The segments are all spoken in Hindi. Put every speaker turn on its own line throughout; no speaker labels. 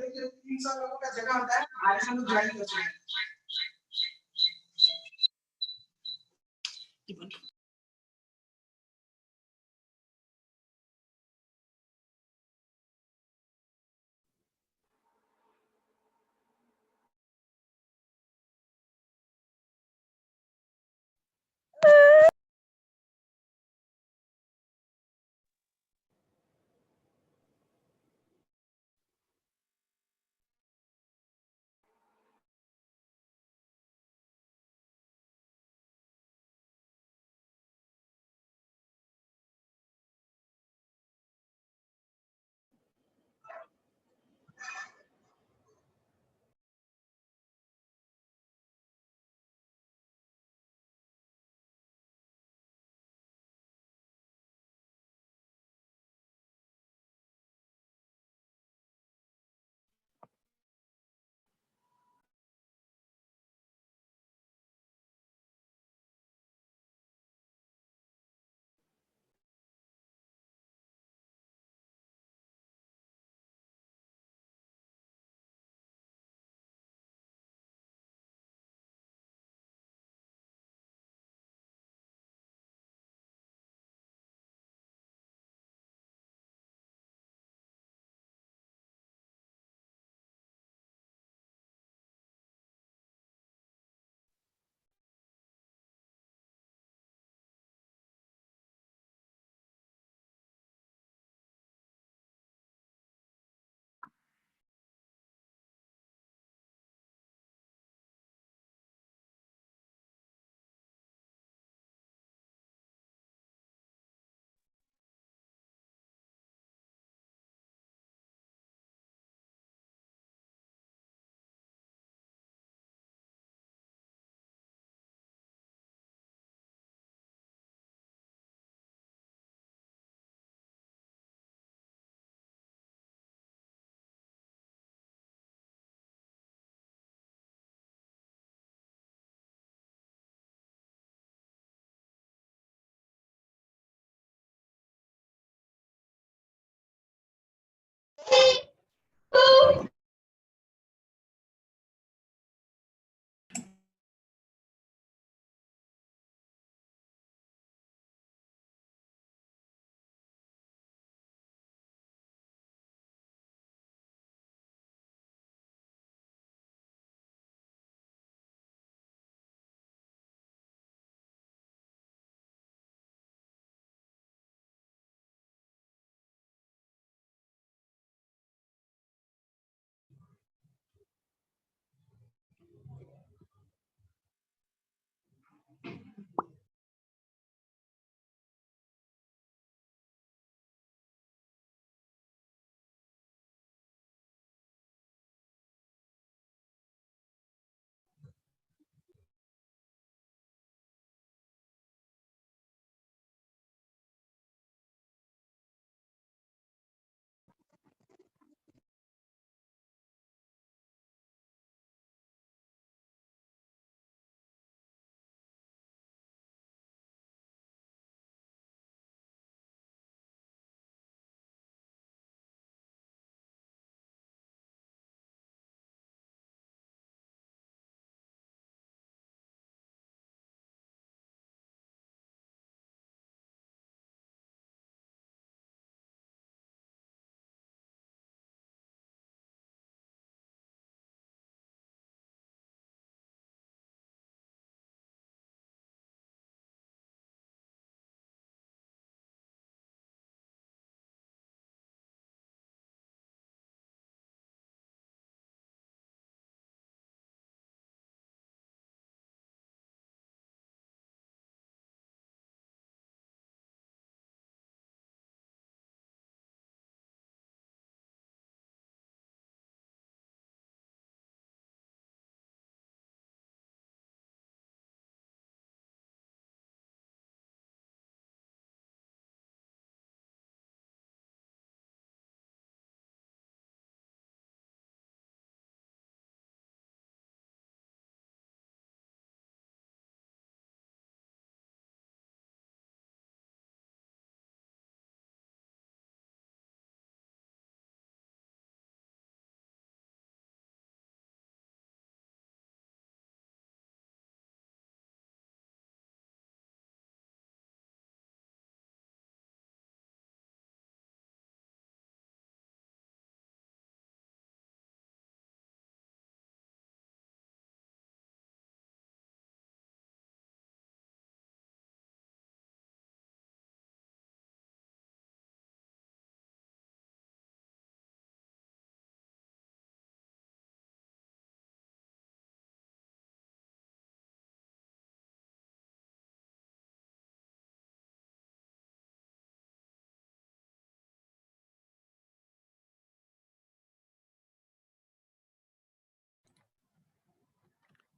धीरे-धीरे 300 लोगों का जगह होता है, आधे हम लोग ज्वाइन कर चुके हैं।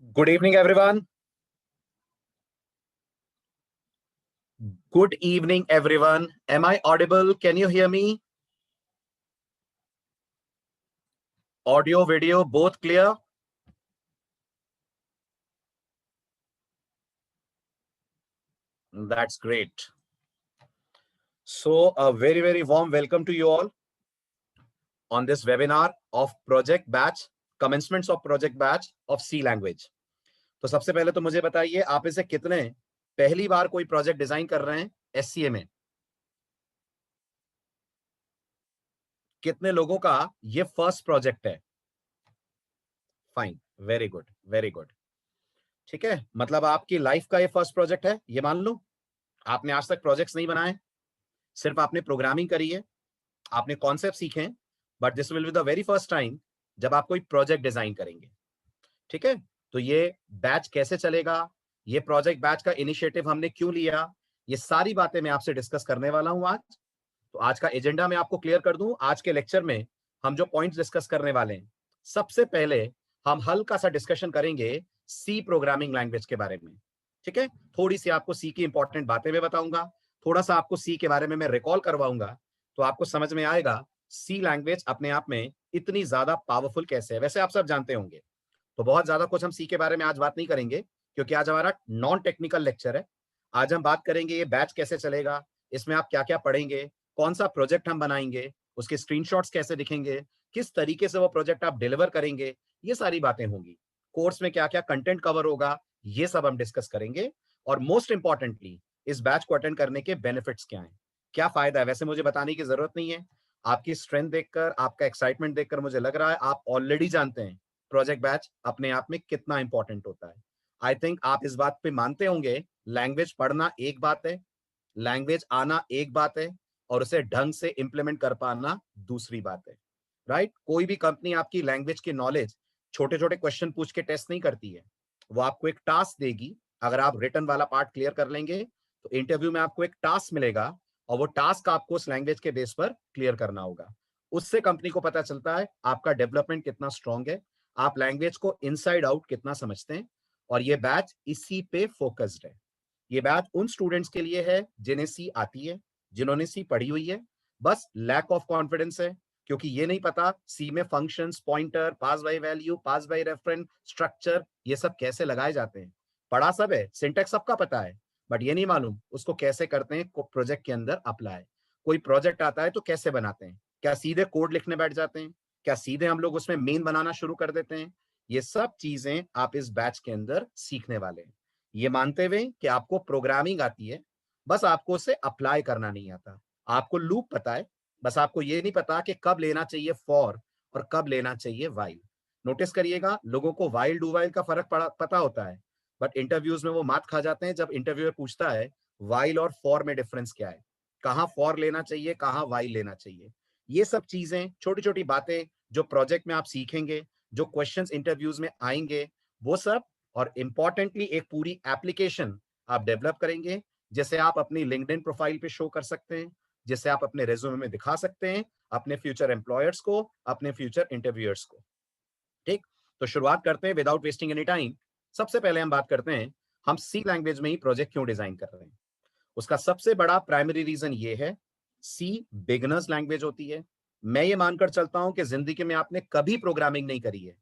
Good evening, everyone. Good evening, everyone. Am I audible? Can you hear me? Audio, video, both clear? That's great. So, a very, very warm welcome to you all on this webinar of Project Batch, Commencements of Project Batch of C Language. तो सबसे पहले तो मुझे बताइए, आप इसे कितने पहली बार कोई प्रोजेक्ट डिजाइन कर रहे हैं एससीए में? कितने लोगों का ये फर्स्ट प्रोजेक्ट है? Fine, very good, very good. ठीक है, मतलब आपकी लाइफ का ये फर्स्ट प्रोजेक्ट है, ये मान लो. आपने आज तक प्रोजेक्ट्स नहीं बनाए, सिर्फ आपने प्रोग्रामिंग करी है, आपने कॉन्सेप्ट सीखे, but this will be the very first time जब आप कोई प्रोजेक्ट डिजाइन करेंगे. ठीक है, तो ये बैच कैसे चलेगा, ये प्रोजेक्ट बैच का इनिशिएटिव हमने क्यों लिया, ये सारी बातें मैं आपसे डिस्कस करने वाला हूं आज. तो आज का एजेंडा मैं आपको क्लियर कर दूं. आज के लेक्चर में हम जो पॉइंट्स डिस्कस करने वाले हैं, सबसे पहले हम हल्का सा डिस्कशन करेंगे सी प्रोग्रामिंग लैंग्वेज के बारे में. ठीक है, थोड़ी सी आपको सी की इंपॉर्टेंट बातें मैं बताऊंगा, थोड़ा सा आपको सी के बारे में मैं रिकॉल करवाऊंगा, तो आपको समझ में आएगा सी लैंग्वेज अपने आप में इतनी ज्यादा पावरफुल कैसे है. वैसे आप सब जानते होंगे, तो बहुत ज्यादा कुछ हम सी के बारे में आज बात नहीं करेंगे, क्योंकि आज हमारा नॉन टेक्निकल लेक्चर है. आज हम बात करेंगे ये बैच कैसे चलेगा, इसमें आप क्या क्या पढ़ेंगे, कौन सा प्रोजेक्ट हम बनाएंगे, उसके स्क्रीनशॉट्स कैसे दिखेंगे, किस तरीके से वो प्रोजेक्ट आप डिलीवर करेंगे, ये सारी बातें होंगी. कोर्स में क्या क्या कंटेंट कवर होगा, ये सब हम डिस्कस करेंगे. और मोस्ट इंपॉर्टेंटली, इस बैच को अटेंड करने के बेनिफिट्स क्या हैं, क्या फायदा है. वैसे मुझे बताने की जरूरत नहीं है, आपकी स्ट्रेंथ देखकर, आपका एक्साइटमेंट देखकर मुझे लग रहा है आप ऑलरेडी जानते हैं प्रोजेक्ट बैच अपने आप में कितना इंपॉर्टेंट होता है. आई थिंक आप इस बात पे मानते होंगे, लैंग्वेज पढ़ना एक बात है, लैंग्वेज आना एक बात है, और उसे ढंग से इंप्लीमेंट कर पाना दूसरी बात है. राइट, कोई भी कंपनी आपकी लैंग्वेज की नॉलेज छोटे छोटे क्वेश्चन पूछ के टेस्ट नहीं करती है, वो आपको एक टास्क देगी. अगर आप रिटर्न वाला पार्ट क्लियर कर लेंगे, तो इंटरव्यू में आपको एक टास्क मिलेगा, और वो टास्क आपको उस लैंग्वेज के बेस पर क्लियर करना होगा. उससे कंपनी को पता चलता है आपका डेवलपमेंट कितना स्ट्रांग है, आप लैंग्वेज को इनसाइड आउट कितना समझते हैं. और ये बैच इसी पे फोकस्ड है. ये बैच उन स्टूडेंट्स के लिए है जिन्हें सी आती है, जिन्होंने सी पढ़ी हुई है, बस लैक ऑफ कॉन्फिडेंस है, क्योंकि ये नहीं पता सी में functions, pointer, pass by value, pass by reference, structure, ये सब कैसे लगाए जाते हैं. पढ़ा सब है, सिंटेक्स सबका पता है, बट ये नहीं मालूम उसको कैसे करते हैं प्रोजेक्ट के अंदर अप्लाई. कोई प्रोजेक्ट आता है तो कैसे बनाते हैं, क्या सीधे कोड लिखने बैठ जाते हैं, क्या सीधे हम लोग उसमें मेन बनाना शुरू कर देते हैं. ये सब चीजें आप इस बैच के अंदर सीखने वाले हैं, ये मानते हुए कि आपको प्रोग्रामिंग आती है, बस आपको उसे अप्लाई करना नहीं आता. आपको लूप पता है, बस आपको ये नहीं पता कि कब लेना चाहिए फॉर और कब लेना चाहिए वाइल. नोटिस करिएगा, लोगों को वाइल डू वाइल का फर्क पता होता है, बट इंटरव्यूज में वो मात खा जाते हैं जब इंटरव्यूअर पूछता है वाइल और फॉर में डिफरेंस क्या है, कहाँ फॉर लेना चाहिए, कहाँ वाइल लेना चाहिए. ये सब चीजें, छोटी छोटी बातें जो प्रोजेक्ट में आप सीखेंगे, जो क्वेश्चंस इंटरव्यूज में आएंगे, वो सब, और इंपॉर्टेंटली एक पूरी एप्लीकेशन आप डेवलप करेंगे, जिसे आप अपनी लिंक्डइन प्रोफाइल पे शो कर सकते हैं, जिसे आप अपने रेज्यूमे में दिखा सकते हैं अपने फ्यूचर एम्प्लॉयर्स को, अपने फ्यूचर इंटरव्यूअर्स को. ठीक, तो शुरुआत करते हैं विदाउट वेस्टिंग एनी टाइम. सबसे पहले हम बात करते हैं हम सी लैंग्वेज में ही प्रोजेक्ट क्यों डिजाइन कर रहे हैं. उसका सबसे बड़ा प्राइमरी रीजन ये है, सी बिगिनर्स लैंग्वेज होती है. मैं ये मानकर चलता हूं कि जिंदगी में आपने कभी प्रोग्रामिंग नहीं करी है,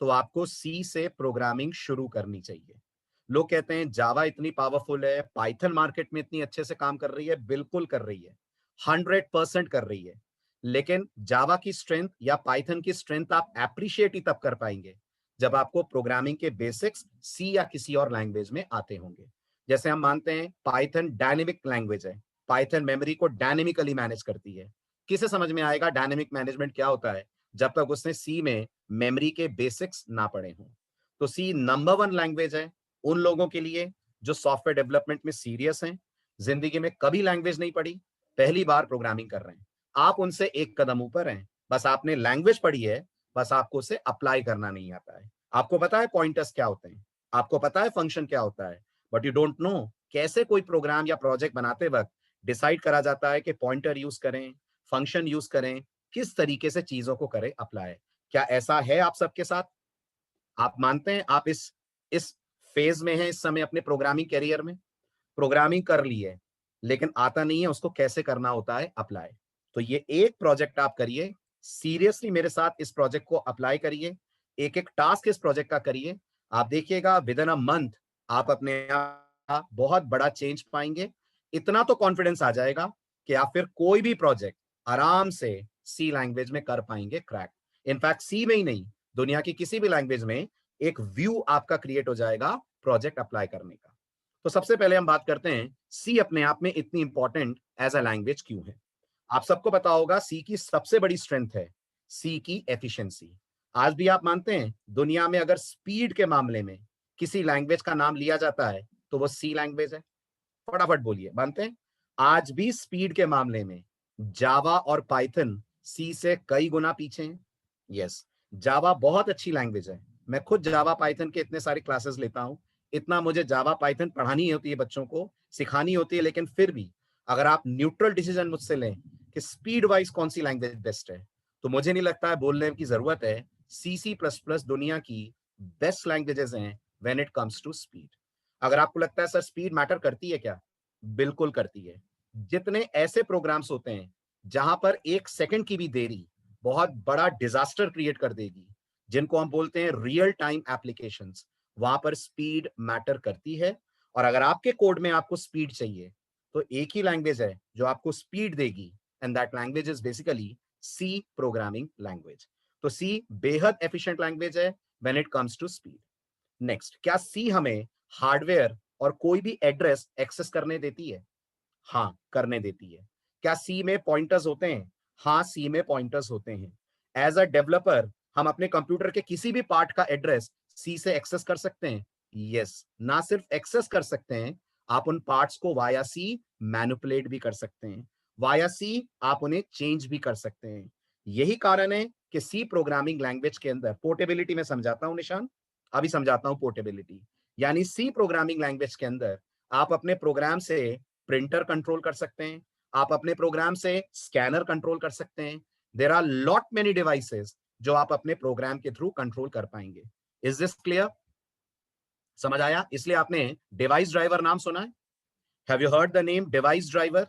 तो आपको सी से प्रोग्रामिंग शुरू करनी चाहिए. लोग कहते हैं जावा इतनी पावरफुल है, पाइथन मार्केट में इतनी अच्छे से काम कर रही है, बिल्कुल कर रही है, 100% कर रही है. लेकिन जावा की स्ट्रेंथ या पाइथन की स्ट्रेंथ आप एप्रिशिएट ही तब कर पाएंगे जब आपको प्रोग्रामिंग के बेसिक्स सी या किसी और लैंग्वेज में आते होंगे. जैसे हम मानते हैं पाइथन डायनेमिक लैंग्वेज है, पाइथन मेमोरी को डायनेमिकली मैनेज करती है. किसे समझ में आएगा डायनेमिक मैनेजमेंट क्या होता है जब तक उसने सी में मेमोरी के बेसिक्स ना पढ़े हों. तो सी नंबर वन लैंग्वेज है उन लोगों के लिए जो सॉफ्टवेयर डेवलपमेंट में सीरियस हैं, जिंदगी में कभी लैंग्वेज नहीं पढ़ी, पहली बार प्रोग्रामिंग कर रहे हैं. आप उनसे एक कदम ऊपर हैं, बस आपने लैंग्वेज पढ़ी है, बस आपको उसे अप्लाई करना नहीं आता है. आपको पता है पॉइंटर्स क्या होते हैं, आपको पता है फंक्शन क्या होता है, बट यू डोंट नो कैसे कोई प्रोग्राम या प्रोजेक्ट बनाते वक्त डिसाइड करा जाता है कि पॉइंटर यूज करें, फंक्शन यूज करें, किस तरीके से चीजों को करें अप्लाई. क्या ऐसा है आप सबके साथ? आप मानते हैं आप इस इस फेज में हैं इस समय अपने प्रोग्रामिंग करियर में, प्रोग्रामिंग कर ली है लेकिन आता नहीं है उसको कैसे करना होता है अप्लाई। तो ये एक प्रोजेक्ट आप करिए, सीरियसली मेरे साथ इस प्रोजेक्ट को अप्लाई करिए, एक एक टास्क इस प्रोजेक्ट का करिए, आप देखिएगा विद इन अ मंथ आप अपने आप बहुत बड़ा चेंज पाएंगे। इतना तो कॉन्फिडेंस आ जाएगा कि आप फिर कोई भी प्रोजेक्ट आराम से सी लैंग्वेज में कर पाएंगे क्रैक। इनफैक्ट सी में ही नहीं, दुनिया की किसी भी लैंग्वेज में एक व्यू आपका क्रिएट हो जाएगा प्रोजेक्ट अप्लाई करने का। तो सबसे पहले हम बात करते हैं सी अपने आप में इतनी इंपॉर्टेंट एज अ लैंग्वेज क्यों है। आप सबको पता होगा सी की सबसे बड़ी स्ट्रेंथ है सी की एफिशिएंसी। आज भी आप मानते हैं दुनिया में अगर स्पीड के मामले में किसी लैंग्वेज का नाम लिया जाता है तो वो सी लैंग्वेज है? फटाफट बोलिए, मानते हैं? आज भी स्पीड के मामले में जावा और पाइथन सी से कई गुना पीछे हैं। यस, जावा बहुत अच्छी लैंग्वेज है, मैं खुद जावा पाइथन के इतने सारे क्लासेस लेता हूं, इतना मुझे जावा पाइथन पढ़ानी होती है, बच्चों को सिखानी होती है, लेकिन फिर भी अगर आप न्यूट्रल डिसीजन मुझसे लें कि स्पीड वाइज कौन सी लैंग्वेज बेस्ट है, तो मुझे नहीं लगता है बोलने की जरूरत है C++ दुनिया की बेस्ट लैंग्वेजेस हैं when it comes to speed. अगर आपको लगता है सर स्पीड मैटर करती है क्या, बिल्कुल करती है। जितने ऐसे प्रोग्राम्स होते हैं जहां पर 1 सेकंड की भी देरी बहुत बड़ा डिजास्टर क्रिएट कर देगी, जिनको हम बोलते हैं रियल टाइम एप्लीकेशंस, वहां पर स्पीड मैटर करती है। और अगर आपके कोड में आपको स्पीड चाहिए तो एक ही लैंग्वेज है जो आपको स्पीड देगी, and that language is basically C programming language. तो सी बेहद एफिशिएंट लैंग्वेज है when it comes to speed. Next, क्या सी हमें हार्डवेयर और कोई भी एड्रेस एक्सेस करने देती है? हाँ, करने देती है। क्या सी में पॉइंटर्स होते हैं? हाँ, सी में पॉइंटर्स होते हैं। एज अ डेवलपर हम अपने कंप्यूटर के किसी भी पार्ट का एड्रेस सी से एक्सेस कर सकते हैं। यस, ना सिर्फ एक्सेस कर सकते हैं, आप उन पार्ट्स को वाया सी मैनिपुलेट भी कर सकते हैं, वाया सी आप उन्हें चेंज भी कर सकते हैं। यही कारण है कि सी प्रोग्रामिंग लैंग्वेज के अंदर पोर्टेबिलिटी में समझाता हूं निशान, अभी समझाता हूं पोर्टेबिलिटी। यानी सी प्रोग्रामिंग लैंग्वेज के अंदर आप अपने प्रोग्राम से प्रिंटर कंट्रोल कर सकते हैं, आप अपने प्रोग्राम से स्कैनर कंट्रोल कर सकते हैं। There are lot many devices जो आप अपने प्रोग्राम के थ्रू कंट्रोल कर पाएंगे। Is this clear? समझ आया? इसलिए आपने डिवाइस ड्राइवर नाम सुना है? Have you heard the name device driver,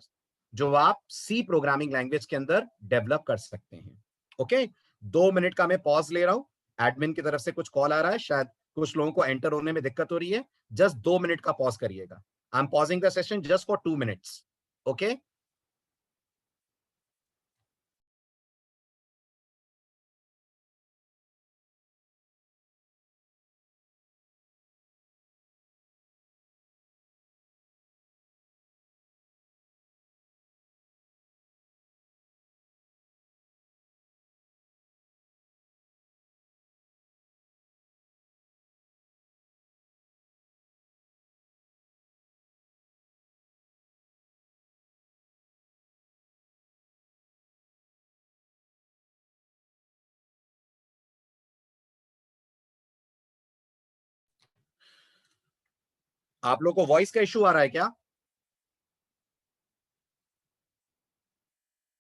जो आप सी प्रोग्रामिंग लैंग्वेज के अंदर डेवलप कर सकते हैं। ओके, 2 मिनट का मैं पॉज ले रहा हूं, एडमिन की तरफ से कुछ कॉल आ रहा है, शायद कुछ लोगों को एंटर होने में दिक्कत हो रही है। जस्ट 2 मिनट का पॉज करिएगा। I am pausing the session just for 2 minutes. Okay, आप लोग को वॉइस का इश्यू आ रहा है क्या?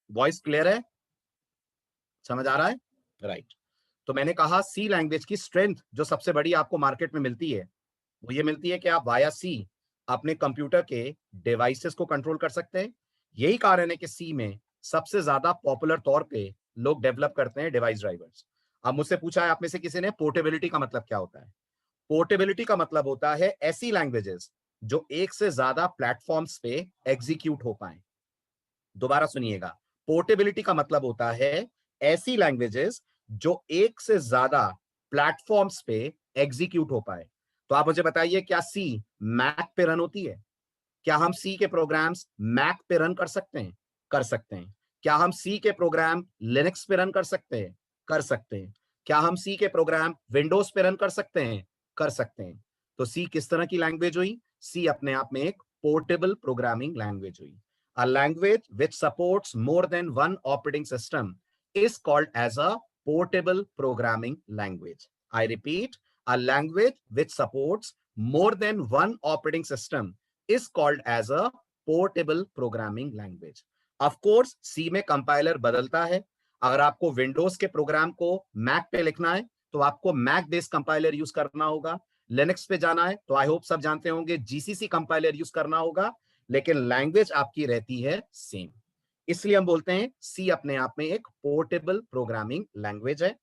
वॉइस क्लियर है? समझ आ रहा है? राइट। तो मैंने कहा सी लैंग्वेज की स्ट्रेंथ जो सबसे बड़ी आपको मार्केट में मिलती है वो ये मिलती है कि आप वाया सी अपने कंप्यूटर के डिवाइसेस को कंट्रोल कर सकते हैं। यही कारण है कि सी में सबसे ज्यादा पॉपुलर तौर पे लोग डेवलप करते हैं डिवाइस ड्राइवर्स। अब मुझसे पूछा है आप में से किसी ने पोर्टेबिलिटी का मतलब क्या होता है। पोर्टेबिलिटी का मतलब होता है ऐसी लैंग्वेजेस जो एक से ज्यादा प्लेटफॉर्म्स पे एग्जीक्यूट हो पाए। दोबारा सुनिएगा, पोर्टेबिलिटी का मतलब होता है ऐसी लैंग्वेजेस जो एक से ज्यादा प्लेटफॉर्म्स पे एग्जीक्यूट हो पाए। तो आप मुझे बताइए, क्या सी मैक पे रन होती है? क्या हम सी के प्रोग्राम्स मैक पे रन कर सकते हैं? कर सकते हैं। क्या हम सी के प्रोग्राम लिनक्स पे रन कर सकते हैं? कर सकते हैं। क्या हम सी के प्रोग्राम विंडोज पे रन कर सकते हैं? कर सकते हैं। तो सी किस तरह की लैंग्वेज हुई? सी अपने आप में एक पोर्टेबल प्रोग्रामिंग लैंग्वेज हुई। A language which supports more than one operating system is called as a portable programming language. I repeat, a language which supports more than one operating system is called as a portable programming language. Of course, C में कंपाइलर बदलता है। अगर आपको विंडोज के प्रोग्राम को मैक पे लिखना है तो आपको मैक बेस्ड कंपाइलर यूज करना होगा। लिनक्स पे जाना है तो आई होप सब जानते होंगे जीसीसी कंपाइलर यूज करना होगा, लेकिन लैंग्वेज आपकी रहती है सेम। इसलिए हम बोलते हैं सी अपने आप में एक पोर्टेबल प्रोग्रामिंग लैंग्वेज है।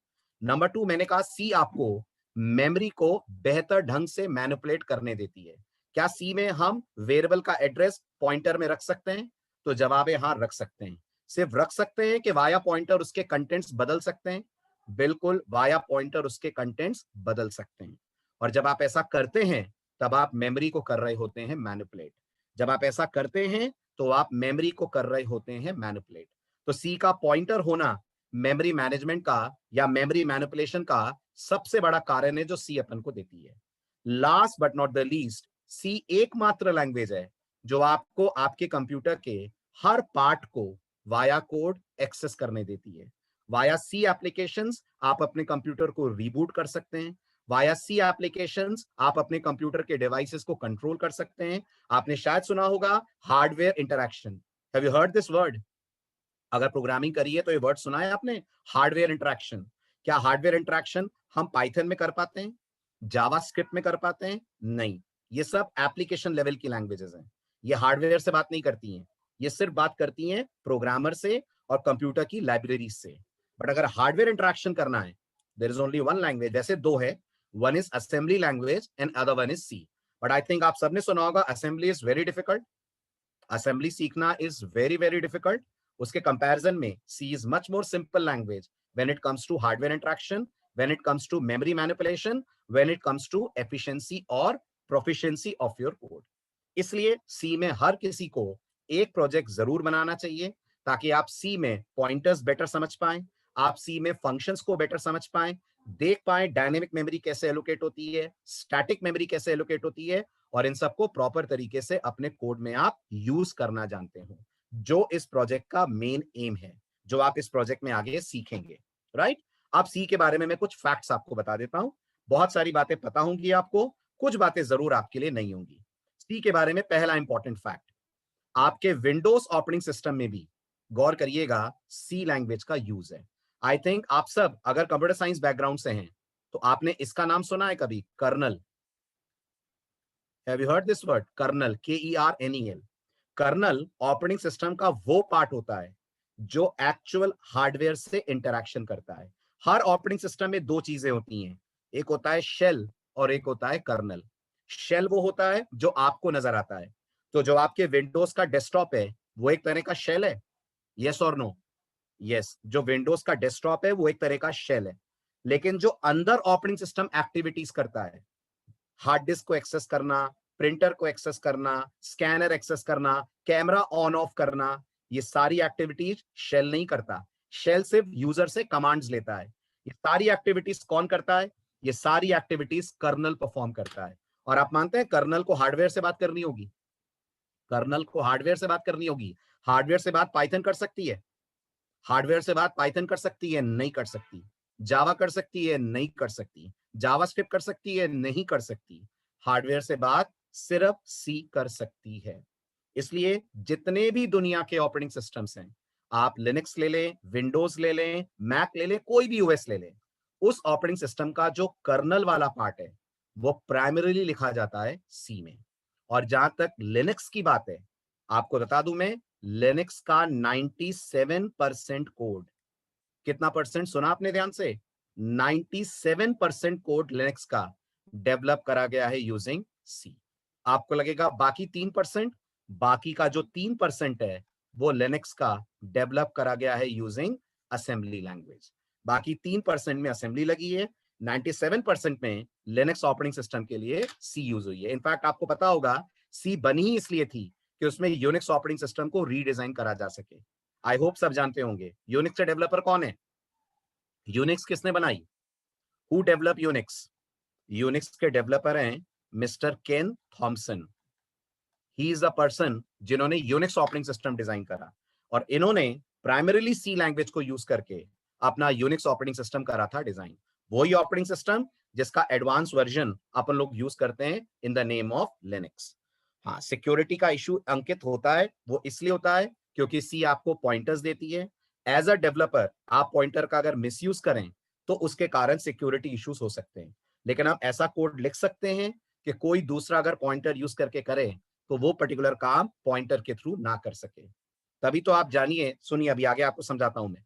नंबर 2, मैंने कहा सी आपको मेमोरी को बेहतर ढंग से मैनिपुलेट करने देती है। क्या सी में हम वेरिएबल का एड्रेस पॉइंटर में रख सकते हैं? तो जवाब है हाँ, रख सकते हैं। सिर्फ रख सकते हैं कि वाया पॉइंटर उसके कंटेंट्स बदल सकते हैं? बिल्कुल, वाया पॉइंटर उसके कंटेंट्स बदल सकते हैं। और जब आप ऐसा करते हैं तब आप मेमोरी को कर रहे होते हैं मैनिपुलेट। जब आप ऐसा करते हैं तो आप मेमोरी को कर रहे होते हैं मैनिपुलेट। तो सी का पॉइंटर होना मेमोरी मैनेजमेंट का या मेमोरी मैनिपुलेशन का सबसे बड़ा कारण है जो सी अपन को देती है। Last but not the least, C एकमात्र लैंग्वेज है जो आपको आपके कंप्यूटर के हर पार्ट को वाया कोड एक्सेस करने देती है। वाया सी एप्लीकेशंस आप अपने कंप्यूटर को रीबूट कर सकते हैं। वाया सी एप्लीकेशंस आप अपने कंप्यूटर के डिवाइसेस को कंट्रोल कर सकते हैं। आपने शायद सुना होगा hardware interaction. Have you heard this word? अगर प्रोग्रामिंग करी है तो ये वर्ड सुना है आपने, हार्डवेयर इंटरैक्शन। क्या हार्डवेयर इंटरैक्शन हम पाइथन में कर पाते हैं, जावास्क्रिप्ट में कर पाते हैं? नहीं, ये सब एप्लीकेशन लेवल की लैंग्वेजेस हैं। ये हार्डवेयर से बात नहीं करती हैं, ये सिर्फ बात करती हैं प्रोग्रामर से और कंप्यूटर की लाइब्रेरी से। बट अगर हार्डवेयर इंटरैक्शन करना है, there is only one language. वैसे दो है, one is assembly language and other one is C. But I think आप सबने सुना होगा assembly is very difficult. Assembly सीखना इज वेरी वेरी डिफिकल्ट। उसके कंपैरिजन में C is much more simple language when it comes to hardware interaction, when it comes to memory manipulation, when it comes to efficiency और प्रोफिशिएंसी ऑफ योर कोड। इसलिए सी में हर किसी को एक प्रोजेक्ट जरूर बनाना चाहिए ताकि आप सी में पॉइंटर्स बेटर समझ पाएं, आप सी में फंक्शंस को बेटर समझ पाएं, देख पाएं डायनेमिक मेमोरी कैसे एलोकेट होती है, स्टैटिक मेमोरी कैसे एलोकेट होती है, और इन सबको प्रॉपर तरीके से अपने कोड में आप यूज करना जानते हो, जो इस प्रोजेक्ट का मेन एम है, जो आप इस प्रोजेक्ट में आगे सीखेंगे। राइट? अब सी के बारे में मैं कुछ फैक्ट्स आपको बता देता हूं। बहुत सारी बातें पता होंगी आपको, कुछ बातें जरूर आपके लिए नहीं होंगी। सी के बारे में पहला इंपॉर्टेंट फैक्ट, आपके विंडोज ऑपरेटिंग सिस्टम में भी गौर करिएगा सी लैंग्वेज का यूज है। आई थिंक आप सब अगर कंप्यूटर साइंस बैकग्राउंड से हैं तो आपने इसका नाम सुना है कभी, kernel. Have you heard this word, kernel? KERNEL। Kernel operating system का वो पार्ट होता है जो एक्चुअल हार्डवेयर से इंटरैक्शन करता है। हर ऑपरेटिंग सिस्टम में दो चीजें होती हैं, एक होता है शेल और एक होता है कर्नल। शेल वो होता है जो आपको नजर आता है। तो जो आपके विंडोज का डेस्कटॉप है वो एक तरह का शेल है, यस और नो? यस, जो विंडोज का डेस्कटॉप है वो एक तरह का शेल है। लेकिन जो अंदर ऑपरेटिंग सिस्टम एक्टिविटीज करता है, हार्ड डिस्क को एक्सेस करना, प्रिंटर को एक्सेस करना, स्कैनर एक्सेस करना, कैमरा ऑन ऑफ करना, ये सारी एक्टिविटीज शेल नहीं करता। शेल सिर्फ यूजर से कमांड्स लेता है। ये सारी एक्टिविटीज कौन करता है? ये सारी एक्टिविटीज कर्नल परफॉर्म करता है। और आप मानते हैं कर्नल को हार्डवेयर से बात करनी होगी? कर्नल को हार्डवेयर से बात करनी होगी। हार्डवेयर से बात पाइथन कर सकती है? हार्डवेयर से बात पाइथन कर सकती है? नहीं कर सकती। जावा कर सकती है? नहीं कर सकती। जावास्क्रिप्ट कर सकती है? नहीं कर सकती। हार्डवेयर से बात सिर्फ सी कर सकती है। इसलिए जितने भी दुनिया के ऑपरेटिंग सिस्टम्स हैं, आप लिनक्स ले लें, विंडोज ले लें, मैक ले लें, कोई भी ओएस ले लें, उस ऑपरेटिंग सिस्टम का जो कर्नल वाला पार्ट है वो प्राइमरीली लिखा जाता है सी में। और जहां तक लिनक्स की बात है, आपको बता दूं मैं, लिनक्स का 97% कोड, कितना परसेंट सुना आपने ध्यान से? 97% कोड लिनक्स का डेवलप करा गया है यूजिंग सी। आपको लगेगा बाकी 3%, बाकी का जो 3% है वो लिनक्स का डेवलप करा गया है यूजिंग असेंबली लैंग्वेज। बाकी 3% में असेंबली लगी है, 97% में लिनक्स ऑपरेटिंग सिस्टम के लिए सी यूज हुई है। इनफैक्ट आपको पता होगा सी बनी ही इसलिए थी कि उसमें यूनिक्स ऑपरेटिंग सिस्टम को रीडिजाइन करा जा सके। आई होप सब जानते होंगे यूनिक्स के डेवलपर कौन है, यूनिक्स किसने बनाई, हु डेवलप यूनिक्स? यूनिक्स के डेवलपर हैं mister Ken Thompson. He is the person जिन्होंने यूनिक्स ऑपरेटिंग सिस्टम डिजाइन करा, और इन्होंने प्राइमरीली सी लैंग्वेज को यूज करके अपना यूनिक्स ऑपरेटिंग सिस्टम करा था डिजाइन। वही ऑपरेटिंग सिस्टम जिसका एडवांस वर्जन अपन लोग यूज करते हैं in the name of Linux. हाँ, सिक्योरिटी का इशू अंकित होता है, वो इसलिए होता है क्योंकि सी आपको पॉइंटर्स देती है। एज अ डेवलपर आप पॉइंटर का अगर मिसयूज करें तो उसके कारण सिक्योरिटी इश्यूज हो सकते हैं। लेकिन आप ऐसा कोड लिख सकते हैं कि कोई दूसरा अगर पॉइंटर यूज करके करे तो वो पर्टिकुलर काम पॉइंटर के थ्रू ना कर सके। तभी तो आप जानिए, सुनिए अभी आगे आपको समझाता हूं मैं।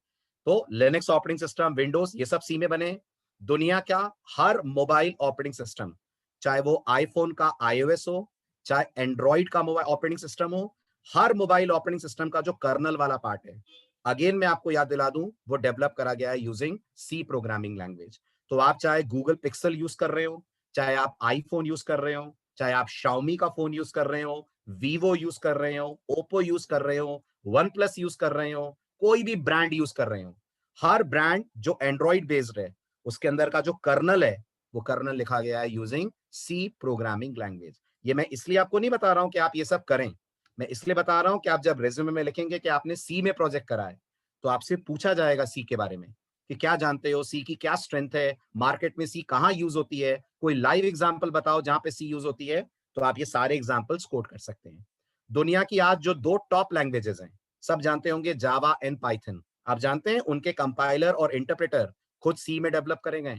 तो लिनक्स ऑपरेटिंग सिस्टम, विंडोज, ये सब सी में बने। दुनिया का हर मोबाइल ऑपरेटिंग सिस्टम, चाहे वो आईफोन का iOS हो, चाहे एंड्रॉइड का मोबाइल ऑपरेटिंग सिस्टम हो, हर मोबाइल ऑपरेटिंग सिस्टम का जो कर्नल वाला पार्ट है, अगेन मैं आपको याद दिला दूं, वो डेवलप करा गया है यूजिंग सी प्रोग्रामिंग लैंग्वेज। तो आप चाहे गूगल पिक्सल यूज कर रहे हो, चाहे आप आईफोन यूज कर रहे हो, चाहे आप शाओमी का फोन यूज कर रहे हो, वीवो यूज कर रहे हो, ओप्पो यूज कर रहे हो, वन प्लस यूज कर रहे हो, कोई भी ब्रांड यूज कर रहे हो, हर ब्रांड जो एंड्रॉइड बेस्ड है उसके अंदर का जो कर्नल है वो कर्नल लिखा गया है यूजिंग सी प्रोग्रामिंग लैंग्वेज। ये मैं इसलिए आपको नहीं बता रहा हूं कि आप ये सब करें, मैं इसलिए बता रहा हूं कि आप जब रेज्यूमे में लिखेंगे कि आपने सी में प्रोजेक्ट करा है तो आपसे पूछा जाएगा सी के बारे में कि क्या जानते हो, सी की क्या स्ट्रेंथ है, मार्केट में सी कहां यूज होती है, कोई लाइव एग्जांपल बताओ जहां पे सी यूज होती है। तो आप ये सारे एग्जांपल्स कोट कर सकते हैं। दुनिया की आज जो दो टॉप लैंग्वेजेस हैं, सब जानते होंगे, जावा एंड पाइथन। आप जानते हैं उनके कंपाइलर और इंटरप्रेटर खुद सी में डेवलप करे गए।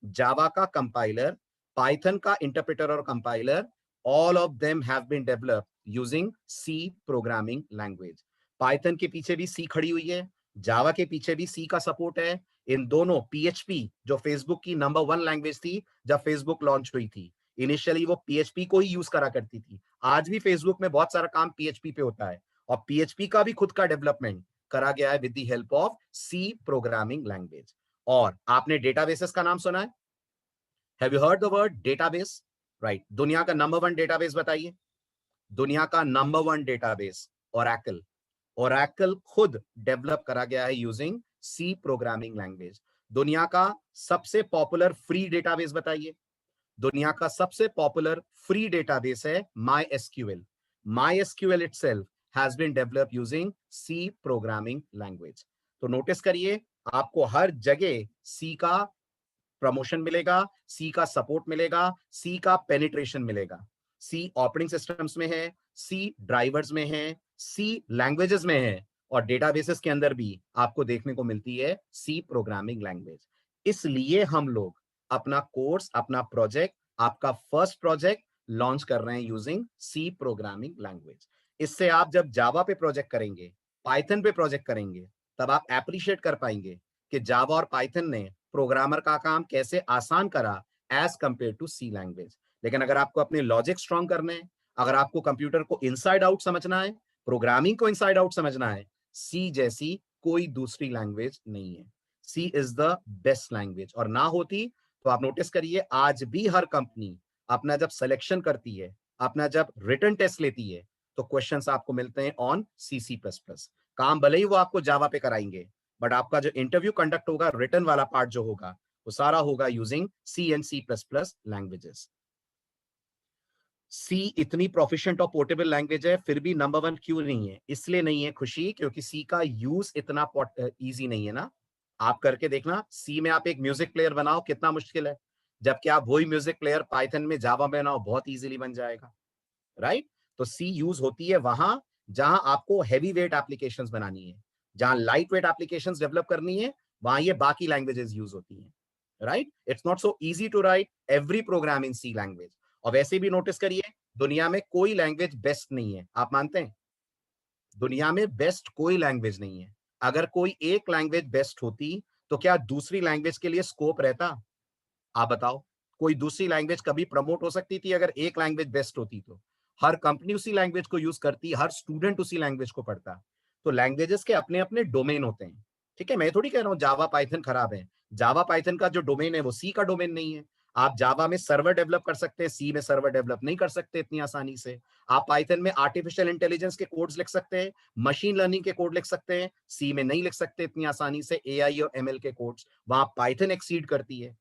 जावा का कंपाइलर, पाइथन का इंटरप्रेटर और compiler, all of them have been developed using C programming language. Python के पीछे भी सी खड़ी हुई है, जावा के पीछे भी सी का सपोर्ट है। इन दोनों, पीएचपी जो फेसबुक की नंबर 1 लैंग्वेज थी जब फेसबुक लॉन्च हुई थी, इनिशियली वो पीएचपी को ही यूज करा करती थी। आज भी फेसबुक में बहुत सारा काम पीएचपी पे होता है और पीएचपी का भी खुद का डेवलपमेंट करा गया है with the help of C programming language. और आपने डेटाबेसेस का नाम सुना है? Have you heard the word database? Right. दुनिया का नंबर 1 डेटाबेस बताइए। दुनिया का नंबर 1 डेटाबेस ओरेकल। ओरेकल खुद डेवलप करा गया है यूजिंग सी प्रोग्रामिंग लैंग्वेज। दुनिया का सबसे पॉपुलर फ्री डेटाबेस बताइए। दुनिया का सबसे पॉपुलर फ्री डेटाबेस है MySQL। MySQL itself has been developed using C programming language। तो नोटिस करिए, आपको हर जगह सी का प्रमोशन मिलेगा, सी का सपोर्ट मिलेगा, सी का पेनिट्रेशन मिलेगा। सी ऑपरेटिंग सिस्टम्स में है, सी ड्राइवर्स में है, सी लैंग्वेजेस में है, और डेटाबेसेस के अंदर भी आपको देखने को मिलती है सी प्रोग्रामिंग लैंग्वेज। इसलिए हम लोग अपना कोर्स, अपना प्रोजेक्ट, आपका फर्स्ट प्रोजेक्ट लॉन्च कर रहे हैं यूजिंग सी प्रोग्रामिंग लैंग्वेज। इससे आप जब जावा पे प्रोजेक्ट करेंगे, पाइथन पे प्रोजेक्ट करेंगे, तब आप एप्रिशिएट कर पाएंगे कि जावा और पाइथन ने प्रोग्रामर का काम कैसे आसान करा as compare to C language. लेकिन अगर आपको अपने लॉजिक स्ट्रॉन्ग करने हैं, अगर आपको कंप्यूटर को इनसाइड आउट समझना है, प्रोग्रामिंग को इनसाइड आउट समझना है, सी जैसी कोई दूसरी लैंग्वेज नहीं है। सी इज द बेस्ट लैंग्वेज, और ना होती तो आप नोटिस करिए, आज भी हर कंपनी अपना जब सिलेक्शन करती है, अपना जब रिटन टेस्ट लेती है, तो क्वेश्चंस आपको मिलते हैं ऑन C++। काम भले ही वो आपको जावा पे कराएंगे, बट आपका जो इंटरव्यू कंडक्ट होगा, रिटन वाला पार्ट जो होगा, वो सारा होगा using C and C++ languages. C इतनी प्रोफिशिएंट और पोर्टेबल लैंग्वेज है, फिर भी नंबर 1 क्यों नहीं है? इसलिए नहीं है खुशी, क्योंकि सी का यूज इतना इजी नहीं है ना। आप करके देखना, सी में आप एक म्यूजिक प्लेयर बनाओ, कितना मुश्किल है, जबकि आप वही म्यूजिक प्लेयर पाइथन में, जावा में बनाओ, बहुत इजीली बन जाएगा। राइट? तो सी यूज होती है वहां जहां आपको हैवी वेट एप्लीकेशंस बनानी है, जहां लाइट वेट एप्लीकेशंस डेवलप करनी है, वहां ये बाकी लैंग्वेजेस यूज होती हैं। Right? It's not so easy to write every program in C language. और वैसे भी नोटिस करिए, दुनिया में कोई लैंग्वेज बेस्ट नहीं है, आप मानते हैं? दुनिया में बेस्ट कोई लैंग्वेज नहीं है। अगर कोई एक लैंग्वेज बेस्ट होती तो क्या दूसरी लैंग्वेज के लिए स्कोप रहता? आप बताओ, कोई दूसरी लैंग्वेज कभी प्रमोट हो सकती थी अगर एक लैंग्वेज बेस्ट होती तो? हर कंपनी उसी लैंग्वेज को यूज करती, हर स्टूडेंट उसी लैंग्वेज को पढ़ता। तो लैंग्वेजेस के अपने अपने डोमेन होते हैं। ठीक है, मैं थोड़ी कह रहा हूँ जावा पाइथन खराब है। जावा पाइथन का जो डोमेन है वो सी का डोमेन नहीं है। आप जावा में सर्वर डेवलप कर सकते हैं, सी में सर्वर डेवलप नहीं कर सकते इतनी आसानी से। आप पाइथन में आर्टिफिशियल इंटेलिजेंस के कोड्स लिख सकते हैं, मशीन लर्निंग के कोड लिख सकते हैं, सी में नहीं लिख सकते इतनी आसानी से एआई और एमएल के कोड्स। वहां पाइथन एक्सीड करती है।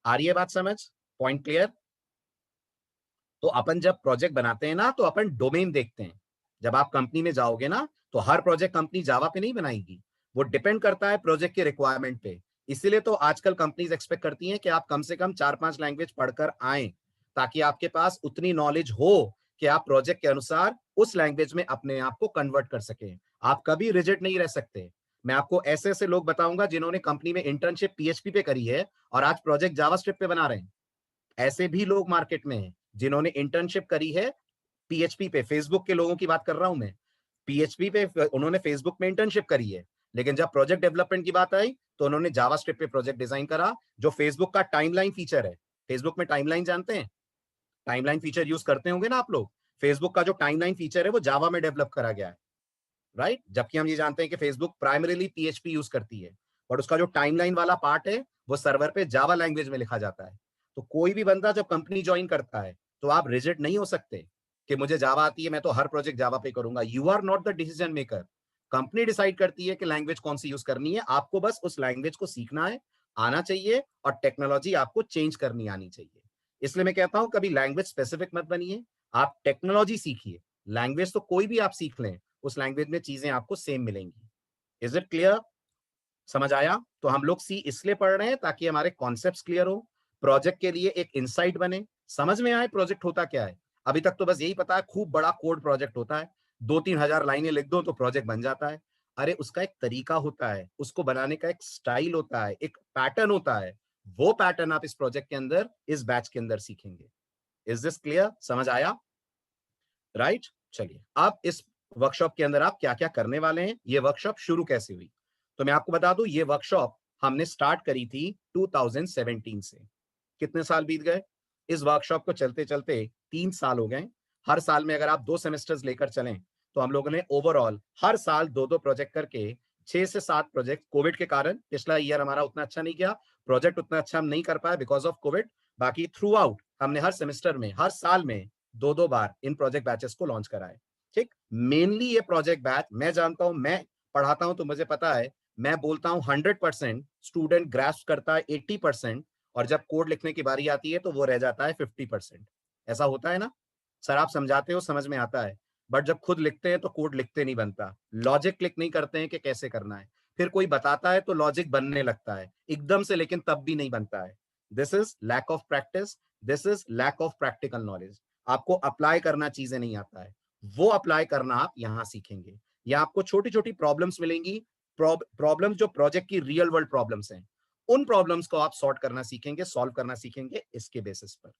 आ रही है बात समझ? Point clear? तो अपन जब प्रोजेक्ट बनाते हैं ना, तो अपन डोमेन देखते हैं। जब आप कंपनी में जाओगे ना, तो हर प्रोजेक्ट कंपनी जावा पे नहीं बनाएगी, वो डिपेंड करता है प्रोजेक्ट के रिक्वायरमेंट पे। इसीलिए तो आजकल कंपनीज एक्सपेक्ट करती हैं कि आप कम से कम 4-5 लैंग्वेज पढ़कर आए, ताकि आपके पास उतनी नॉलेज हो कि आप प्रोजेक्ट के अनुसार उस लैंग्वेज में अपने आप को कन्वर्ट कर सके। आप कभी रिजिड नहीं रह सकते। मैं आपको ऐसे ऐसे लोग बताऊंगा जिन्होंने कंपनी में इंटर्नशिप पीएचपी पे करी है और आज प्रोजेक्ट जावास्क्रिप्ट पे बना रहे हैं। ऐसे भी लोग मार्केट में हैं जिन्होंने इंटर्नशिप करी है पीएचपी पे, फेसबुक के लोगों की बात कर रहा हूं मैं, पीएचपी पे उन्होंने फेसबुक में इंटर्नशिप करी है, लेकिन जब प्रोजेक्ट डेवलपमेंट की बात आई तो उन्होंने जावास्क्रिप्ट पे प्रोजेक्ट डिजाइन करा, जो फेसबुक का टाइमलाइन फीचर है। फेसबुक में टाइमलाइन जानते हैं, टाइमलाइन फीचर यूज करते होंगे ना आप लोग। फेसबुक का जो टाइमलाइन फीचर है वो जावा में डेवलप करा गया है, राइट। जबकि हम ये जानते हैं कि फेसबुक प्राइमरीली पीएचपी यूज करती है, बट उसका जो टाइमलाइन वाला पार्ट है वो सर्वर पे जावा लैंग्वेज में लिखा जाता है। तो कोई भी बंदा जब कंपनी ज्वाइन करता है तो आप रिजिड नहीं हो सकते कि मुझे जावा आती है, मैं तो हर प्रोजेक्ट जावा पे करूंगा। You are not the decision maker. Company decide करती है कि लैंग्वेज कौन सी यूज करनी है, आपको बस उस लैंग्वेज को सीखना है, आना चाहिए, और टेक्नोलॉजी आपको चेंज करनी आनी चाहिए। इसलिए मैं कहता हूं कभी लैंग्वेज स्पेसिफिक मत बनिए, आप टेक्नोलॉजी सीखिए। लैंग्वेज तो कोई भी आप सीख लें, उस लैंग्वेज में चीजें आपको सेम मिलेंगी। Is it clear? समझ आया? तो हम लोग सी इसलिए पढ़ रहे हैं ताकि हमारे कॉन्सेप्ट्स क्लियर हो, प्रोजेक्ट के लिए एक इंसाइट बने, समझ में आए प्रोजेक्ट होता क्या है। अभी तक तो बस यही पता है खूब बड़ा कोड प्रोजेक्ट होता है, 2-3 हजार लाइनें लिख दो तो प्रोजेक्ट बन जाता है। अरे उसका एक तरीका होता है, उसको बनाने का एक स्टाइल होता है, एक पैटर्न होता है। वो पैटर्न आप इस प्रोजेक्ट के अंदर, इस बैच के अंदर सीखेंगे। Is this clear? समझ आया? राइट। चलिए, अब इस वर्कशॉप के अंदर आप क्या क्या करने वाले हैं, ये वर्कशॉप शुरू कैसे हुई। तो मैं आपको बता दूं, ये वर्कशॉप हमने स्टार्ट करी थी 2017 से। कितने साल बीत गए इस वर्कशॉप को चलते चलते? 3 साल हो गए। हर साल में अगर आप 2 सेमेस्टर्स लेकर चलें तो हम लोगों ने ओवरऑल हर साल 2-2 प्रोजेक्ट करके 6 से 7 प्रोजेक्ट, कोविड के कारण पिछला ईयर हमारा उतना अच्छा नहीं गया, प्रोजेक्ट उतना अच्छा हम नहीं कर पाए बिकॉज ऑफ कोविड। बाकी थ्रू आउट हमने हर सेमेस्टर में, हर साल में 2-2 बार इन प्रोजेक्ट बैचेस को लॉन्च कराए। ठीक, मेनली ये प्रोजेक्ट बैच मैं जानता हूं, मैं पढ़ाता हूं तो मुझे पता है, मैं बोलता हूं 100% स्टूडेंट ग्रास्प करता है 80%, और जब कोड लिखने की बारी आती है तो वो रह जाता है 50%। ऐसा होता है ना सर? आप समझाते हो, समझ में आता है, बट जब खुद लिखते हैं तो कोड लिखते नहीं बनता, लॉजिक क्लिक नहीं करते हैं कि कैसे करना है। फिर कोई बताता है तो लॉजिक बनने लगता है एकदम से, लेकिन तब भी नहीं बनता है। This is lack of practice, this is lack of practical knowledge. आपको अप्लाई करना चीजें नहीं आता है, वो अप्लाई करना आप यहां सीखेंगे। या आपको छोटी छोटी प्रॉब्लम्स मिलेंगी, प्रॉब्लम्स जो प्रोजेक्ट की रियल वर्ल्ड प्रॉब्लम्स हैं, उन प्रॉब्लम्स को आप सॉर्ट करना सीखेंगे, सॉल्व करना सीखेंगे इसके बेसिस पर,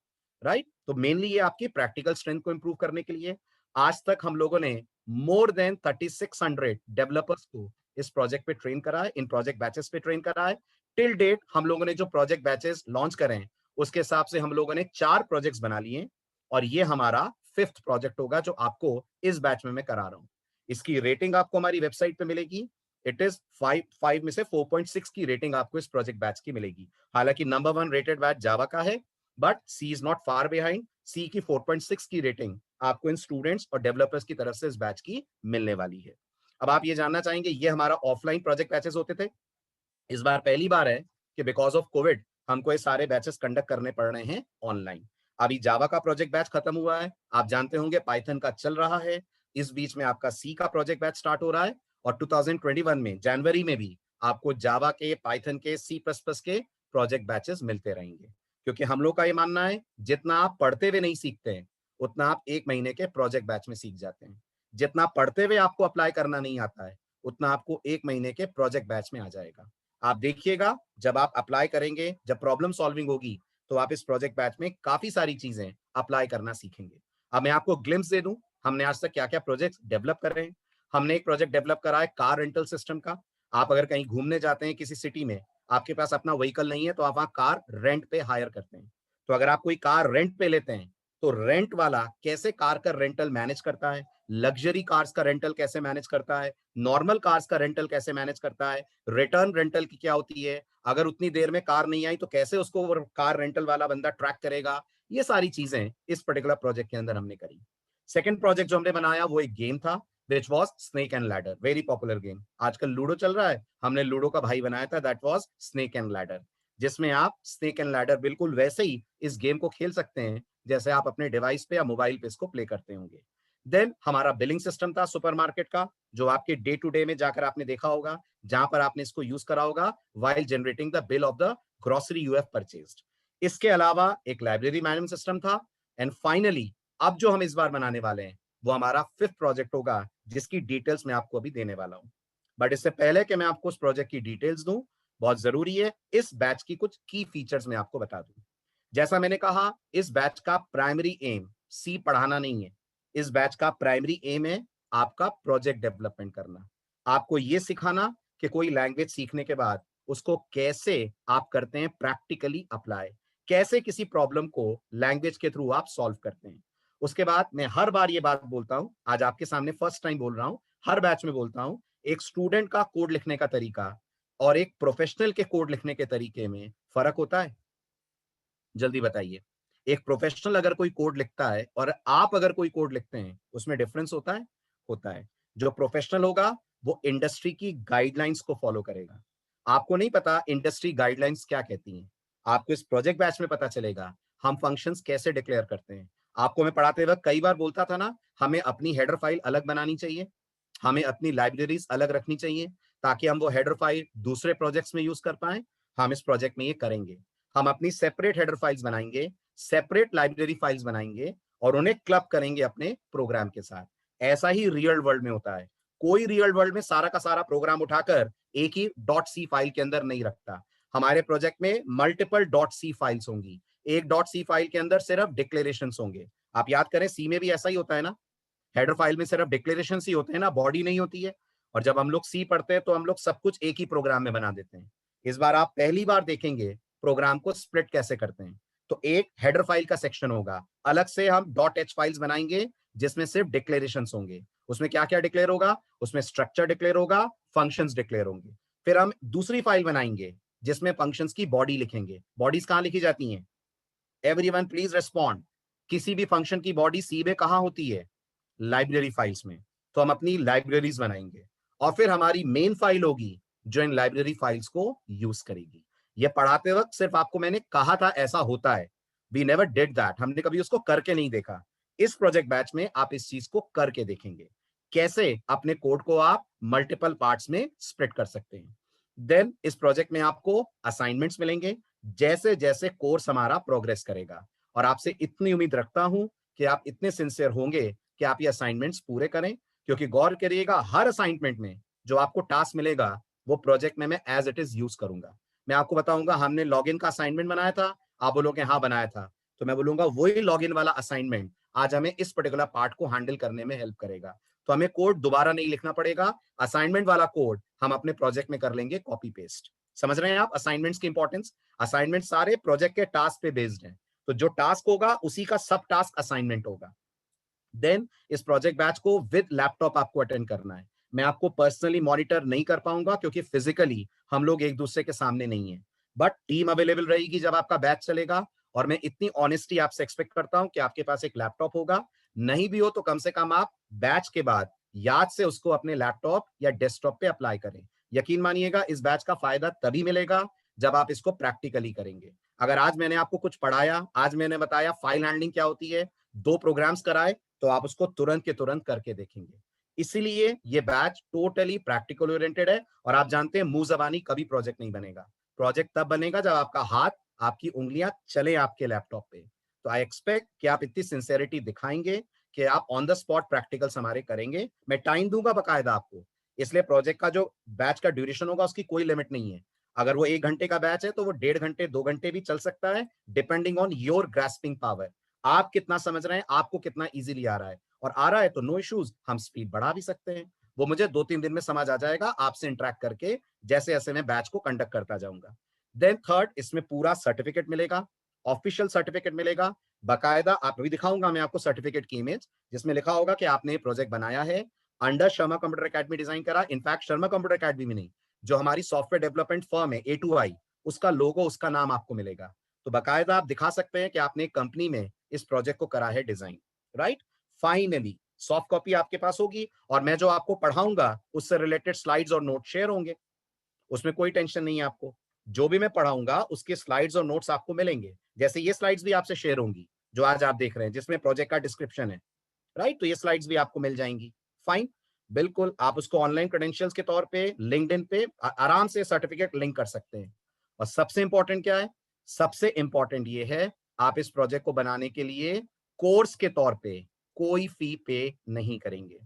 राइट। तो मेनली ये आपकी प्रैक्टिकल स्ट्रेंथ को इंप्रूव करने के लिए। आज तक हम लोगों ने मोर देन 3600 डेवलपर्स को इस प्रोजेक्ट पे ट्रेन करा है, इन प्रोजेक्ट बैचेस पे ट्रेन करा है। टिल डेट हम लोगों ने जो प्रोजेक्ट बैचेस लॉन्च करे हैं उसके हिसाब से हम लोगों ने 4 प्रोजेक्ट्स बना लिए, और ये हमारा 5th प्रोजेक्ट होगा जो आपको इस बैच में मैं करा रहा हूं। इसकी रेटिंग आपको हमारी वेबसाइट पे मिलेगी। इट इज 5 में से 4.6 की रेटिंग आपको इस प्रोजेक्ट बैच की मिलेगी। हालांकि नंबर 1 रेटेड बैच जावा का है, but C is not far behind. C की 4.6 की रेटिंग आपको इन स्टूडेंट्स और डेवलपर्स की तरफ से इस बैच की मिलने वाली है। अब आप ये जानना चाहेंगे, ये हमारा ऑफलाइन प्रोजेक्ट बैचेस होते थे, इस बार पहली बार है कि बिकॉज ऑफ कोविड हमको ये सारे बैचेस कंडक्ट करने पड़ रहे हैं ऑनलाइन। अभी जावा का प्रोजेक्ट बैच खत्म हुआ है, आप जानते होंगे पाइथन का चल रहा है, इस बीच में आपका सी का प्रोजेक्ट बैच स्टार्ट हो रहा है, और 2021 में जनवरी में भी आपको जावा के, पाइथन के, C++ के प्रोजेक्ट बैचेस मिलते रहेंगे। क्योंकि हम लोग का ये मानना है, जितना आप पढ़ते हुए नहीं सीखते हैं उतना आप 1 महीने के प्रोजेक्ट बैच में सीख जाते हैं। जितना पढ़ते हुए आपको अप्लाई करना नहीं आता है उतना आपको 1 महीने के प्रोजेक्ट बैच में आ जाएगा। आप देखिएगा, जब आप अप्लाई करेंगे, जब प्रॉब्लम सॉल्विंग होगी, तो आप इस प्रोजेक्ट बैच में काफी सारी चीजें अप्लाई करना सीखेंगे। अब मैं आपको ग्लिम्स दे दूं, हमने आज तक क्या क्या प्रोजेक्ट डेवलप कर रहे हैं। हमने एक प्रोजेक्ट डेवलप करा है कार रेंटल सिस्टम का। आप अगर कहीं घूमने जाते हैं किसी सिटी में, आपके पास अपना व्हीकल नहीं है, तो आप वहां कार रेंट पे हायर करते हैं। तो अगर आप कोई कार रेंट पे लेते हैं तो रेंट वाला कैसे कार का रेंटल मैनेज करता है, लग्जरी कार्स का रेंटल कैसे मैनेज करता है, नॉर्मल कार्स का रेंटल कैसे मैनेज करता है, रिटर्न रेंटल की क्या होती है, अगर उतनी देर में कार नहीं आई तो कैसे उसको कार रेंटल वाला बंदा ट्रैक करेगा, ये सारी चीजें इस पर्टिकुलर प्रोजेक्ट के अंदर हमने करी। सेकंड प्रोजेक्ट जो हमने बनाया वो एक गेम था, which was snake and ladder, very popular game. आजकल लूडो चल रहा है, हमने लूडो का भाई बनाया था, that was snake and ladder, जिसमें आप स्नेक एंड लैडर बिल्कुल वैसे ही इस गेम को खेल सकते हैं जैसे आप अपने डिवाइस पे या मोबाइल पे इसको प्ले करते होंगे। देन हमारा बिलिंग सिस्टम था सुपरमार्केट का, जो आपके डे टू डे में जाकर आपने देखा होगा, जहां पर आपने इसको यूज करा होगा while generating the bill of the grocery you have purchased. इसके अलावा एक लाइब्रेरी मैनेजमेंट सिस्टम था। एंड फाइनली अब जो हम इस बार बनाने वाले हैं वो हमारा 5th प्रोजेक्ट होगा, जिसकी डिटेल्स मैं आपको अभी देने वाला हूं। बट इससे पहले कि मैं आपको उस प्रोजेक्ट की डिटेल्स दूं, बहुत जरूरी है इस बैच की कुछ की फीचर्स मैं आपको बता दूं। जैसा मैंने कहा, इस बैच का प्राइमरी एम सी पढ़ाना नहीं है। इस बैच का प्राइमरी एम है आपका प्रोजेक्ट डेवलपमेंट करना, आपको ये सिखाना कि कोई लैंग्वेज सीखने के बाद उसको कैसे आप करते हैं प्रैक्टिकली अप्लाई, कैसे किसी प्रॉब्लम को लैंग्वेज के थ्रू आप सॉल्व करते हैं। उसके बाद मैं हर बार ये बात बोलता हूं, आज आपके सामने फर्स्ट टाइम बोल रहा हूं, हर बैच में बोलता हूं, एक स्टूडेंट का कोड लिखने का तरीका और एक प्रोफेशनल के कोड लिखने के तरीके में फर्क होता है। जल्दी बताइए, एक प्रोफेशनल अगर कोई कोड लिखता है और आप अगर कोई कोड लिखते हैं, उसमें डिफरेंस होता है? होता है। जो प्रोफेशनल होगा वो इंडस्ट्री की गाइडलाइंस को फॉलो करेगा। आपको नहीं पता इंडस्ट्री गाइडलाइंस क्या कहती हैं, आपको इस प्रोजेक्ट बैच में पता चलेगा हम फंक्शंस कैसे डिक्लेयर करते हैं। आपको मैं पढ़ाते वक्त कई बार बोलता था ना, हमें अपनी हेडर फाइल अलग बनानी चाहिए, हमें अपनी लाइब्रेरीज अलग रखनी चाहिए ताकि हम वो हेडर फाइल दूसरे प्रोजेक्ट्स में यूज कर पाए। हम इस प्रोजेक्ट में ये करेंगे, हम अपनी सेपरेट हेडर फाइल्स बनाएंगे, सेपरेट लाइब्रेरी फाइल्स बनाएंगे और उन्हें क्लब करेंगे अपने प्रोग्राम के साथ। ऐसा ही रियल वर्ल्ड में होता है। कोई रियल वर्ल्ड में सारा का सारा प्रोग्राम उठाकर एक ही डॉट सी फाइल के अंदर नहीं रखता। हमारे प्रोजेक्ट में मल्टीपल डॉट सी फाइल्स होंगी। एक डॉट सी फाइल के अंदर सिर्फ डिक्लेरेशन होंगे। आप याद करें, सी में भी ऐसा ही होता है ना, हेडर फाइल में सिर्फ डिक्लेरेशन ही होते हैं ना, बॉडी नहीं होती है। और जब हम लोग सी पढ़ते हैं तो हम लोग सब कुछ एक ही प्रोग्राम में बना देते हैं। इस बार आप पहली बार देखेंगे प्रोग्राम को स्प्लिट कैसे करते हैं। तो एक हेडर फाइल का सेक्शन होगा, अलग से हम डॉट एच फाइल्स बनाएंगे जिसमें सिर्फ डिक्लेरेशन होंगे। उसमें क्या क्या डिक्लेयर होगा? उसमें स्ट्रक्चर डिक्लेयर होगा, फंक्शंस डिक्लेयर होंगे। फिर हम दूसरी फाइल बनाएंगे जिसमें फंक्शंस की बॉडी लिखेंगे। बॉडीज कहां लिखी जाती हैं? Everyone please respond. किसी भी फंक्शन की बॉडी सी में कहां होती है? लाइब्रेरी फाइल्स में। तो हम अपनी लाइब्रेरीज बनाएंगे और फिर हमारी मेन फाइल होगी जो इन लाइब्रेरी फाइल्स को यूज करेगी। ये पढ़ाते वक्त सिर्फ आपको मैंने कहा था ऐसा होता है, वी नेवर डिड दैट, हमने कभी उसको करके नहीं देखा। इस प्रोजेक्ट बैच में आप इस चीज को करके देखेंगे, कैसे अपने कोड को आप मल्टीपल पार्ट्स में स्प्लिट कर सकते हैं। देन इस प्रोजेक्ट में आपको असाइनमेंट्स मिलेंगे जैसे जैसे कोर्स हमारा प्रोग्रेस करेगा। और आपसे इतनी उम्मीद रखता हूं कि आप इतने सिंसियर होंगे कि आप ये असाइनमेंट्स पूरे करें, क्योंकि गौर करिएगा हर असाइनमेंट में जो आपको टास्क मिलेगा वो प्रोजेक्ट में मैं एज इट इज यूज करूंगा। मैं आपको बताऊंगा हमने लॉगिन का असाइनमेंट बनाया था, आप बोलोगे हाँ बनाया था, तो मैं बोलूंगा वही लॉगिन वाला असाइनमेंट आज हमें इस पर्टिकुलर पार्ट को हैंडल करने में हेल्प करेगा। तो हमें कोड दोबारा नहीं लिखना पड़ेगा, असाइनमेंट वाला कोड हम अपने प्रोजेक्ट में कर लेंगे कॉपी पेस्ट। समझ रहे हैं आप असाइनमेंट्स की इंपॉर्टेंस? असाइनमेंट सारे प्रोजेक्ट के टास्क पे बेस्ड हैं, तो जो टास्क होगा उसी का सब टास्क असाइनमेंट होगा। देन इस प्रोजेक्ट बैच को विद लैपटॉप आपको अटेंड करना है। मैं आपको पर्सनली मॉनिटर नहीं कर पाऊंगा क्योंकि फिजिकली हम लोग एक दूसरे के सामने नहीं है, बट टीम अवेलेबल रहेगी जब आपका बैच चलेगा। और मैं इतनी ऑनेस्टी आपसे एक्सपेक्ट करता हूं कि आपके पास एक लैपटॉप होगा, नहीं भी हो तो कम से कम आप बैच के बाद याद से उसको अपने लैपटॉप या डेस्कटॉप पे अप्लाई करें। यकीन मानिएगा इस बैच का फायदा तभी मिलेगा जब आप इसको प्रैक्टिकली करेंगे। अगर आज मैंने आपको कुछ पढ़ाया, आज मैंने बताया फाइल हैंडलिंग क्या होती है, 2 प्रोग्राम्स कराए, तो आप उसको तुरंत के तुरंत करके देखेंगे। इसीलिए ये बैच टोटली प्रैक्टिकल ओरिएंटेड है। और आप जानते हैं मुंह जबानी कभी प्रोजेक्ट नहीं बनेगा। प्रोजेक्ट तब बनेगा जब आपका हाथ, आपकी उंगलियां चले आपके लैपटॉप पे। तो आई एक्सपेक्ट कि आप इतनी सिंसेरिटी दिखाएंगे कि आप ऑन द स्पॉट प्रैक्टिकल्स हमारे करेंगे। मैं टाइम दूंगा बकायदा आपको, इसलिए प्रोजेक्ट का जो बैच का ड्यूरेशन होगा उसकी कोई लिमिट नहीं है। अगर वो 1 घंटे का बैच है तो वो 1.5 घंटे 2 घंटे भी चल सकता है, depending on your grasping power. आप कितना समझ रहे हैं, आपको कितना इजीली आ रहा है। और आ रहा है तो नो इश्यूज, हम स्पीड बढ़ा भी सकते हैं। वो मुझे 2-3 दिन में समझ आ जाएगा आपसे इंटरेक्ट करके, जैसे जैसे मैं बैच को कंडक्ट करता जाऊंगा। देन थर्ड, इसमें पूरा सर्टिफिकेट मिलेगा, ऑफिशियल सर्टिफिकेट मिलेगा बाकायदा। आप भी दिखाऊंगा मैं आपको सर्टिफिकेट की इमेज, जिसमें लिखा होगा कि आपने ये प्रोजेक्ट बनाया है under Sharma computer academy design करा। इनफैक्ट शर्मा कंप्यूटर एकेडमी में नहीं, जो हमारी सॉफ्टवेयर डेवलपमेंट फर्म है A2I, उसका लोगो, उसका नाम आपको मिलेगा। तो बाकायदा आप दिखा सकते हैं कि आपने एक कंपनी में इस प्रोजेक्ट को करा है design, right. Finally soft copy आपके पास होगी और मैं जो आपको पढ़ाऊंगा उससे रिलेटेड स्लाइड्स और नोट शेयर होंगे। उसमें कोई टेंशन नहीं है आपको, जो भी मैं पढ़ाऊंगा उसके स्लाइड्स और नोट्स आपको मिलेंगे। जैसे ये स्लाइड्स भी आपसे शेयर होंगी जो आज आप देख रहे हैं, जिसमें प्रोजेक्ट का डिस्क्रिप्शन है, राइट। तो ये स्लाइड्स भी आपको मिल जाएंगी। फाइन, बिल्कुल आप उसको ऑनलाइन क्रेडेंशियल्स के तौर पे लिंक्डइन पे आराम से सर्टिफिकेट लिंक कर सकते हैं। और सबसे इंपॉर्टेंट क्या है? सबसे इंपॉर्टेंट ये है, आप इस प्रोजेक्ट को बनाने के लिए कोर्स के तौर पे कोई फी पे नहीं करेंगे।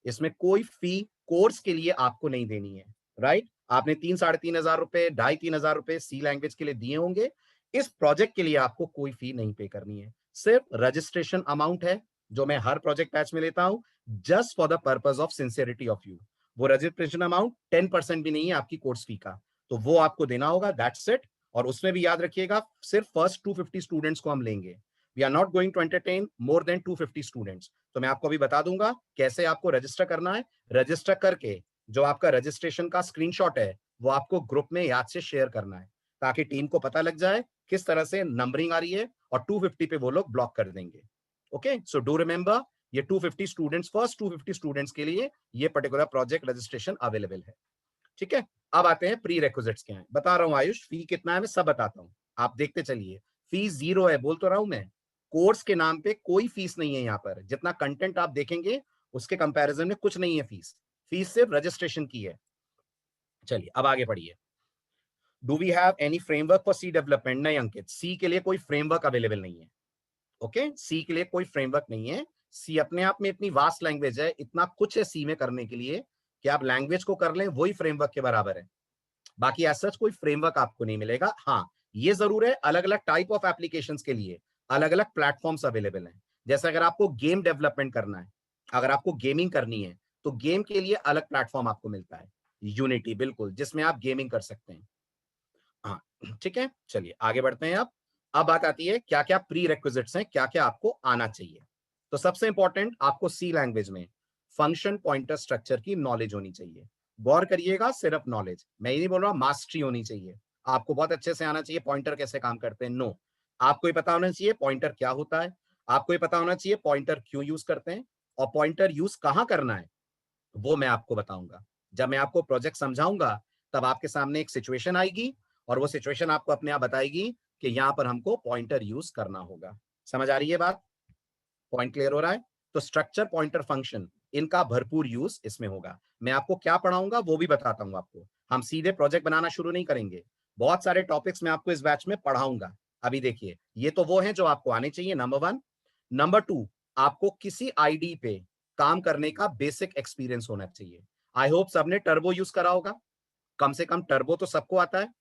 इसमें कोई फी कोर्स के लिए आपको नहीं देनी है, राइट। आपने 3-3.5 हजार रुपए, 2,500-3,000 रुपए सी लैंग्वेज के लिए दिए होंगे। इस प्रोजेक्ट के लिए आपको कोई फी नहीं पे करनी है, सिर्फ रजिस्ट्रेशन अमाउंट है जो मैं हर प्रोजेक्ट बैच में लेता हूं, just for the purpose of sincerity of you. वो रजिस्ट्रेशन अमाउंट 10% भी नहीं है आपकी कोर्स फी का, तो वो आपको देना होगा, दैट्स इट। और उसमें भी याद रखिएगा सिर्फ फर्स्ट 250 स्टूडेंट्स को हम लेंगे, we are not going to entertain more than 250 students. तो मैं आपको अभी बता दूंगा कैसे आपको रजिस्टर करना है। रजिस्टर करके जो आपका रजिस्ट्रेशन का स्क्रीनशॉट है वो आपको ग्रुप में याद से शेयर करना है, ताकि टीम को पता लग जाए किस तरह से नंबरिंग आ रही है, और 250 पे वो लोग ब्लॉक कर देंगे। ओके, सो डू रिमेंबर, ये 250 स्टूडेंट्स, फर्स्ट 250 स्टूडेंट्स के लिए ये पर्टिकुलर प्रोजेक्ट रजिस्ट्रेशन अवेलेबल है। ठीक है, अब आते हैं प्री रिक्विजिट्स क्या है। बता रहा हूं आयुष, फी कितना है मैं सब बताता हूं, आप देखते चलिए। फीस 0 है, बोल तो रहा हूं मैं, कोर्स के नाम पे कोई फीस नहीं है यहाँ पर। जितना कंटेंट आप देखेंगे उसके कंपैरिजन में कुछ नहीं है फीस, फीस सिर्फ रजिस्ट्रेशन की है। चलिए अब आगे बढ़िए। Do we have any framework for C development? नहीं अंकित, सी के लिए कोई फ्रेमवर्क अवेलेबल नहीं है। ओके, सी के लिए कोई फ्रेमवर्क नहीं है। सी अपने आप में इतनी वास्ट लैंग्वेज है, इतना कुछ है सी में करने के लिए कि आप लैंग्वेज को कर लें वही फ्रेमवर्क के बराबर है। बाकी एज सच कोई फ्रेमवर्क आपको नहीं मिलेगा। हाँ, ये जरूर है अलग अलग टाइप ऑफ एप्लीकेशंस के लिए अलग अलग प्लेटफॉर्म्स अवेलेबल हैं। जैसे अगर आपको गेम डेवलपमेंट करना है, अगर आपको गेमिंग करनी है, तो गेम के लिए अलग प्लेटफॉर्म आपको मिलता है, यूनिटी, बिल्कुल, जिसमें आप गेमिंग कर सकते हैं। हाँ, ठीक है, चलिए आगे बढ़ते हैं। अब बात आती है क्या क्या प्री रिक्विजिट्स हैं, क्या क्या आपको आना चाहिए। तो सबसे इंपॉर्टेंट, आपको सी लैंग्वेज में फंक्शन पॉइंटर स्ट्रक्चर की नॉलेज होनी चाहिए। गौर करिएगा, सिर्फ नॉलेज, मैं ये नहीं बोल रहा, मास्टरी होनी चाहिए। आपको बहुत अच्छे से आना चाहिए पॉइंटर कैसे काम करते हैं, नो, आपको ये पता होना चाहिए पॉइंटर क्या होता है, आपको ये पता होना चाहिए पॉइंटर क्यों यूज करते हैं, और पॉइंटर यूज कहाँ करना है वो मैं आपको बताऊंगा। जब मैं आपको प्रोजेक्ट समझाऊंगा तब आपके सामने एक सिचुएशन आएगी, और वो सिचुएशन आपको अपने आप बताएगी कि यहां पर हमको पॉइंटर यूज करना होगा। समझ आ रही है बात? पॉइंट क्लियर हो रहा है? तो स्ट्रक्चर, पॉइंटर, फंक्शन, इनका भरपूर यूज इसमें होगा। मैं आपको क्या पढ़ाऊंगा वो भी बताता हूं आपको। हम सीधे प्रोजेक्ट बनाना शुरू नहीं करेंगे, बहुत सारे टॉपिक्स मैं आपको इस बैच में पढ़ाऊंगा। अभी देखिए, ये तो वो है जो आपको आने चाहिए, नंबर 1। नंबर 2, आपको किसी आईडी पे काम करने का बेसिक एक्सपीरियंस होना चाहिए। आई होप सबने टर्बो यूज करा होगा, कम से कम टर्बो तो सबको आता है,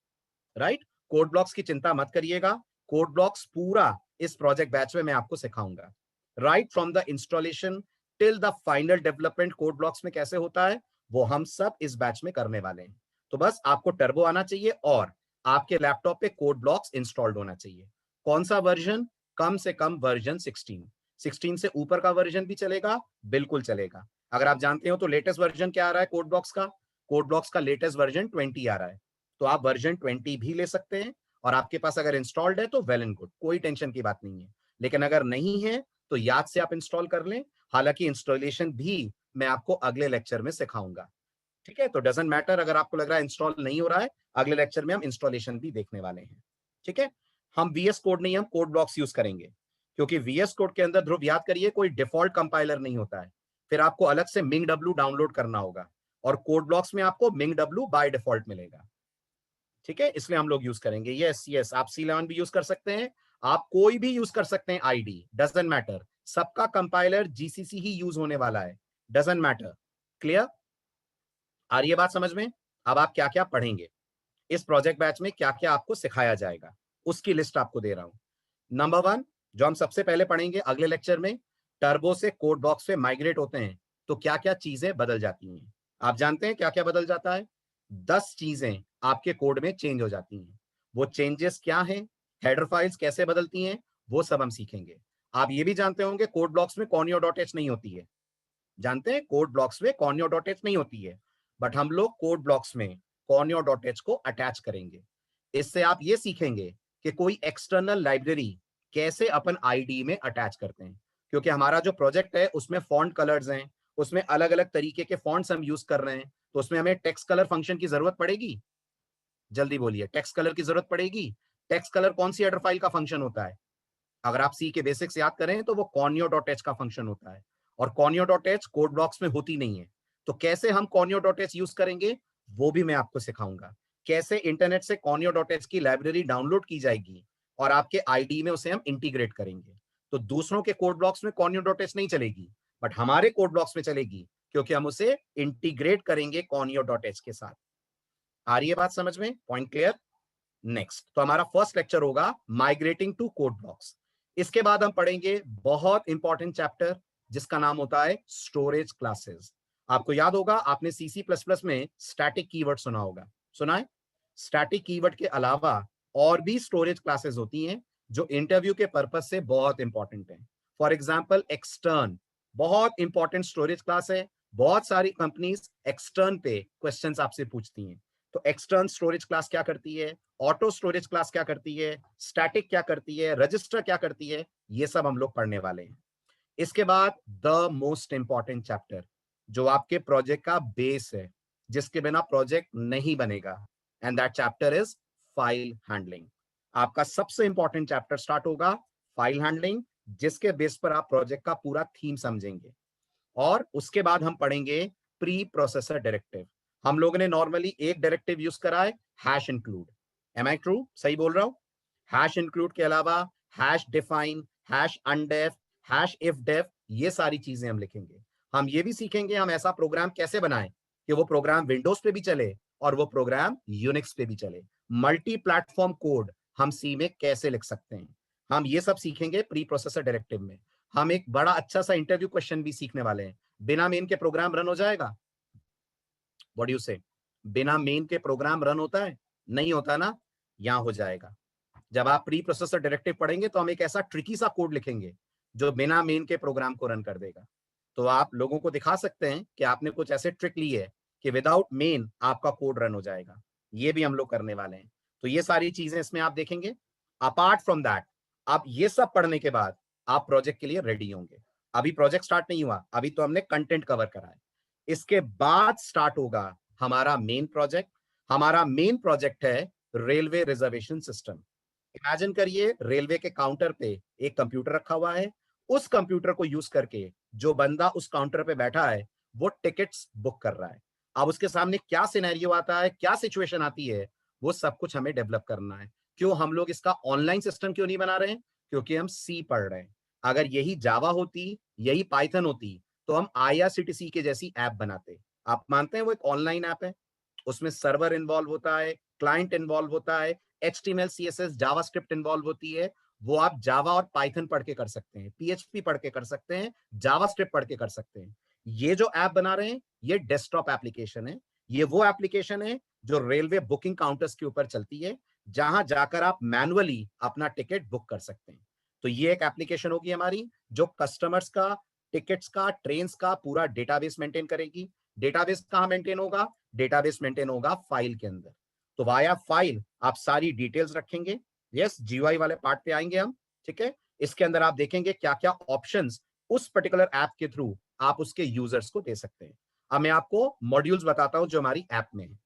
राइट? कोड ब्लॉक्स की चिंता मत करिएगा, कोड ब्लॉक्स पूरा इस प्रोजेक्ट बैच में मैं आपको सिखाऊंगा। Right from the installation till the final development code blocks में कैसे होता है वो हम सब इस बैच में करने वाले हैं। तो बस आपको टर्बो आना चाहिए और आपके लैपटॉप पे कोड ब्लॉक्स इंस्टॉल्ड होना चाहिए। कौन सा वर्जन? कम से कम वर्जन 16 से ऊपर का वर्जन भी चलेगा, बिल्कुल चलेगा। अगर आप जानते हो तो लेटेस्ट वर्जन क्या आ रहा है कोड ब्लॉक्स का? कोड ब्लॉक्स का लेटेस्ट वर्जन 20 आ रहा है, तो आप वर्जन 20 भी ले सकते हैं। और आपके पास अगर इंस्टॉल्ड है तो वेल एंड गुड, कोई टेंशन की बात नहीं है। लेकिन अगर नहीं है तो याद से आप इंस्टॉल कर लें, हालांकि इंस्टॉलेशन भी मैं आपको अगले लेक्चर में सिखाऊंगा। ठीक है, तो डजंट मैटर अगर आपको लग रहा है इंस्टॉल नहीं हो रहा है, अगले लेक्चर में हम इंस्टॉलेशन भी देखने वाले हैं। ठीक है, हम वीएस कोड नहीं, हम कोड ब्लॉक्स यूज करेंगे, क्योंकि वीएस कोड के अंदर, ध्रुव याद करिए, कोई डिफॉल्ट कंपाइलर नहीं होता है, फिर आपको अलग से मिंग डब्ल्यू डाउनलोड करना होगा, और कोड ब्लॉक्स में आपको मिंग डब्ल्यू बाय डिफॉल्ट मिलेगा। ठीक है, इसलिए हम लोग यूज करेंगे। यस यस, आप C11 भी यूज कर सकते हैं, आप कोई भी यूज कर सकते हैं आईडी, डजंट मैटर, सबका कंपाइलर जीसीसी ही यूज होने वाला है, डजंट मैटर। क्लियर? आ रही है बात समझ में? अब आप क्या क्या पढ़ेंगे इस प्रोजेक्ट बैच में, क्या क्या आपको सिखाया जाएगा, उसकी लिस्ट आपको दे रहा हूं। नंबर 1 जो हम सबसे पहले पढ़ेंगे अगले लेक्चर में, टर्बो से कोड बॉक्स पे माइग्रेट होते हैं तो क्या क्या चीजें बदल जाती हैं। आप जानते हैं क्या क्या बदल जाता है? 10 चीजें आपके कोड में चेंज हो जाती हैं। वो चेंजेस क्या हैं, हेडर फाइल्स कैसे बदलती हैं, वो सब हम सीखेंगे। आप ये भी जानते होंगे कोड ब्लॉक्स में कॉर्नियो डॉट एच नहीं होती है, जानते हैं कोड ब्लॉक्स में कॉर्नियो डॉट एच नहीं होती है, बट हम लोग कोड ब्लॉक्स में कॉर्नियो डॉट एच को अटैच करेंगे। इससे आप ये सीखेंगे कि कोई एक्सटर्नल लाइब्रेरी कैसे अपन आईडी में अटैच करते हैं, क्योंकि हमारा जो प्रोजेक्ट है उसमें फॉन्ट कलर्स हैं, उसमें अलग अलग तरीके के फॉन्ट्स हम यूज कर रहे हैं, तो उसमें हमें टेक्स्ट कलर फंक्शन की जरूरत पड़ेगी। जल्दी बोलिए, टेक्स्ट कलर की जरूरत पड़ेगी। टेक्स्ट कलर कौन सी हेडर फाइल का फंक्शन होता है? अगर आप सी के बेसिक्स याद करें तो वो कॉर्नियो डॉट एच का फंक्शन होता है, और कॉर्नियो डॉट एच कोड ब्लॉक्स में होती नहीं है। तो कैसे हम कॉर्नियो डॉट एच यूज करेंगे वो भी मैं आपको सिखाऊंगा। कैसे इंटरनेट से कॉर्नियो डॉट एच की लाइब्रेरी डाउनलोड की जाएगी और आपके आईडी में उसे हम इंटीग्रेट करेंगे। तो दूसरों के कोड ब्लॉक्स में कॉर्नियो डॉट एच नहीं चलेगी, बट हमारे कोड ब्लॉक्स में चलेगी, क्योंकि हम उसे इंटीग्रेट करेंगे कॉर्नियो डॉट एच के साथ। आ रही है बात समझ में? Point clear? नेक्स्ट, तो हमारा फर्स्ट लेक्चर होगा माइग्रेटिंग टू कोड ब्लॉक्स। इसके बाद हम पढ़ेंगे बहुत इंपॉर्टेंट चैप्टर जिसका नाम होता है स्टोरेज क्लासेस। आपको याद होगा, आपने C++ में स्टैटिक कीवर्ड सुना होगा, सुना है? स्टैटिक कीवर्ड के अलावा और भी स्टोरेज क्लासेस होती हैं जो इंटरव्यू के पर्पस से बहुत इंपॉर्टेंट है। फॉर एग्जाम्पल एक्सटर्न, बहुत इंपॉर्टेंट स्टोरेज क्लास है। बहुत सारी कंपनीज एक्सटर्न पे क्वेश्चंस आपसे पूछती हैं। तो एक्सटर्न स्टोरेज क्लास क्या करती है, ऑटो स्टोरेज क्लास क्या करती है, स्टैटिक क्या करती है, रजिस्टर क्या करती है, ये सब हम लोग पढ़ने वाले हैं। इसके बाद द मोस्ट इंपॉर्टेंट चैप्टर जो आपके प्रोजेक्ट का बेस है, जिसके बिना प्रोजेक्ट नहीं बनेगा, and that chapter is file handling. आपका सबसे इंपॉर्टेंट चैप्टर स्टार्ट होगा फाइल हैंडलिंग, जिसके बेस पर आप प्रोजेक्ट का पूरा थीम समझेंगे। और उसके बाद हम पढ़ेंगे प्री प्रोसेसर डायरेक्टिव। हम लोगों ने नॉर्मली एक डायरेक्टिव यूज करा है, hash include. Am I true? सही बोल रहा हूं? हैश इंक्लूड के अलावा hash define, hash undef, hash if def, ये सारी चीजें हम लिखेंगे। हम ये भी सीखेंगे हम ऐसा प्रोग्राम कैसे बनाएं कि वो प्रोग्राम विंडोज पे भी चले और वो प्रोग्राम यूनिक्स पे भी चले। मल्टी प्लेटफॉर्म कोड हम सी में कैसे लिख सकते हैं, हम ये सब सीखेंगे प्री प्रोसेसर डायरेक्टिव में। हम एक बड़ा अच्छा सा इंटरव्यू क्वेश्चन भी सीखने वाले हैं। बिना मेन के प्रोग्राम रन हो जाएगा? व्हाट डू यू से? बिना मेन के प्रोग्राम रन होता है? नहीं होता ना? यहां हो जाएगा। जब आप प्री प्रोसेसर डायरेक्टिव पढ़ेंगे तो हम एक ऐसा ट्रिकी सा कोड लिखेंगे जो बिना मेन के प्रोग्राम को रन कर देगा। तो आप लोगों को दिखा सकते हैं कि आपने कुछ ऐसे ट्रिक ली है कि विदाउट मेन आपका कोड रन हो जाएगा। ये भी हम लोग करने वाले हैं। तो ये सारी चीजें इसमें आप देखेंगे। अपार्ट फ्रॉम दैट, आप ये सब पढ़ने के बाद आप प्रोजेक्ट के लिए रेडी होंगे। अभी प्रोजेक्ट स्टार्ट नहीं हुआ, अभी तो हमने कंटेंट कवर करा है। इसके बाद स्टार्ट होगा हमारा मेन प्रोजेक्ट। हमारा मेन प्रोजेक्ट है रेलवे रिजर्वेशन सिस्टम। इमेजिन करिए, रेलवे के काउंटर पे एक कंप्यूटर रखा हुआ है। उस कंप्यूटर को यूज करके जो बंदा उस काउंटर पे बैठा है वो टिकट्स बुक कर रहा है। अब उसके सामने क्या सिनेरियो आता है, क्या सिचुएशन आती है, वो सब कुछ हमें डेवलप करना है। क्यों हम लोग इसका ऑनलाइन सिस्टम क्यों नहीं बना रहे हैं? क्योंकि हम सी पढ़ रहे हैं। अगर यही जावा होती, यही पाइथन होती, तो हम IRCTC के जैसी ऐप बनाते। आप मानते हैं वो एक ऑनलाइन ऐप है, उसमें सर्वर इन्वॉल्व होता है, क्लाइंट इन्वॉल्व होता है, HTML CSS जावास्क्रिप्ट इन्वॉल्व होती है। वो आप जावा और पाइथन पढ़ के कर सकते हैं, PHP पढ़ के कर सकते हैं, जावास्क्रिप्ट पढ़ के कर सकते हैं। ये जो ऐप बना रहे हैं ये डेस्कटॉप एप्लीकेशन है। ये वो एप्लीकेशन है जो रेलवे बुकिंग काउंटर्स के ऊपर चलती है, जहां जाकर आप मैनुअली अपना टिकट बुक कर सकते हैं। तो ये एक एप्लीकेशन होगी हमारी जो कस्टमर्स का, टिकट्स का, ट्रेन्स का पूरा डेटाबेस मेंटेन करेगी। डेटाबेस कहां मेंटेन होगा? डेटाबेस मेंटेन होगा फाइल के अंदर। तो वाया फाइल आप सारी डिटेल्स रखेंगे। यस, GUI वाले पार्ट पे आएंगे हम, ठीक है। इसके अंदर आप देखेंगे क्या क्या ऑप्शंस उस पर्टिकुलर ऐप के थ्रू आप उसके यूजर्स को दे सकते हैं। अब मैं आपको मॉड्यूल्स बताता हूं जो हमारी ऐप में है।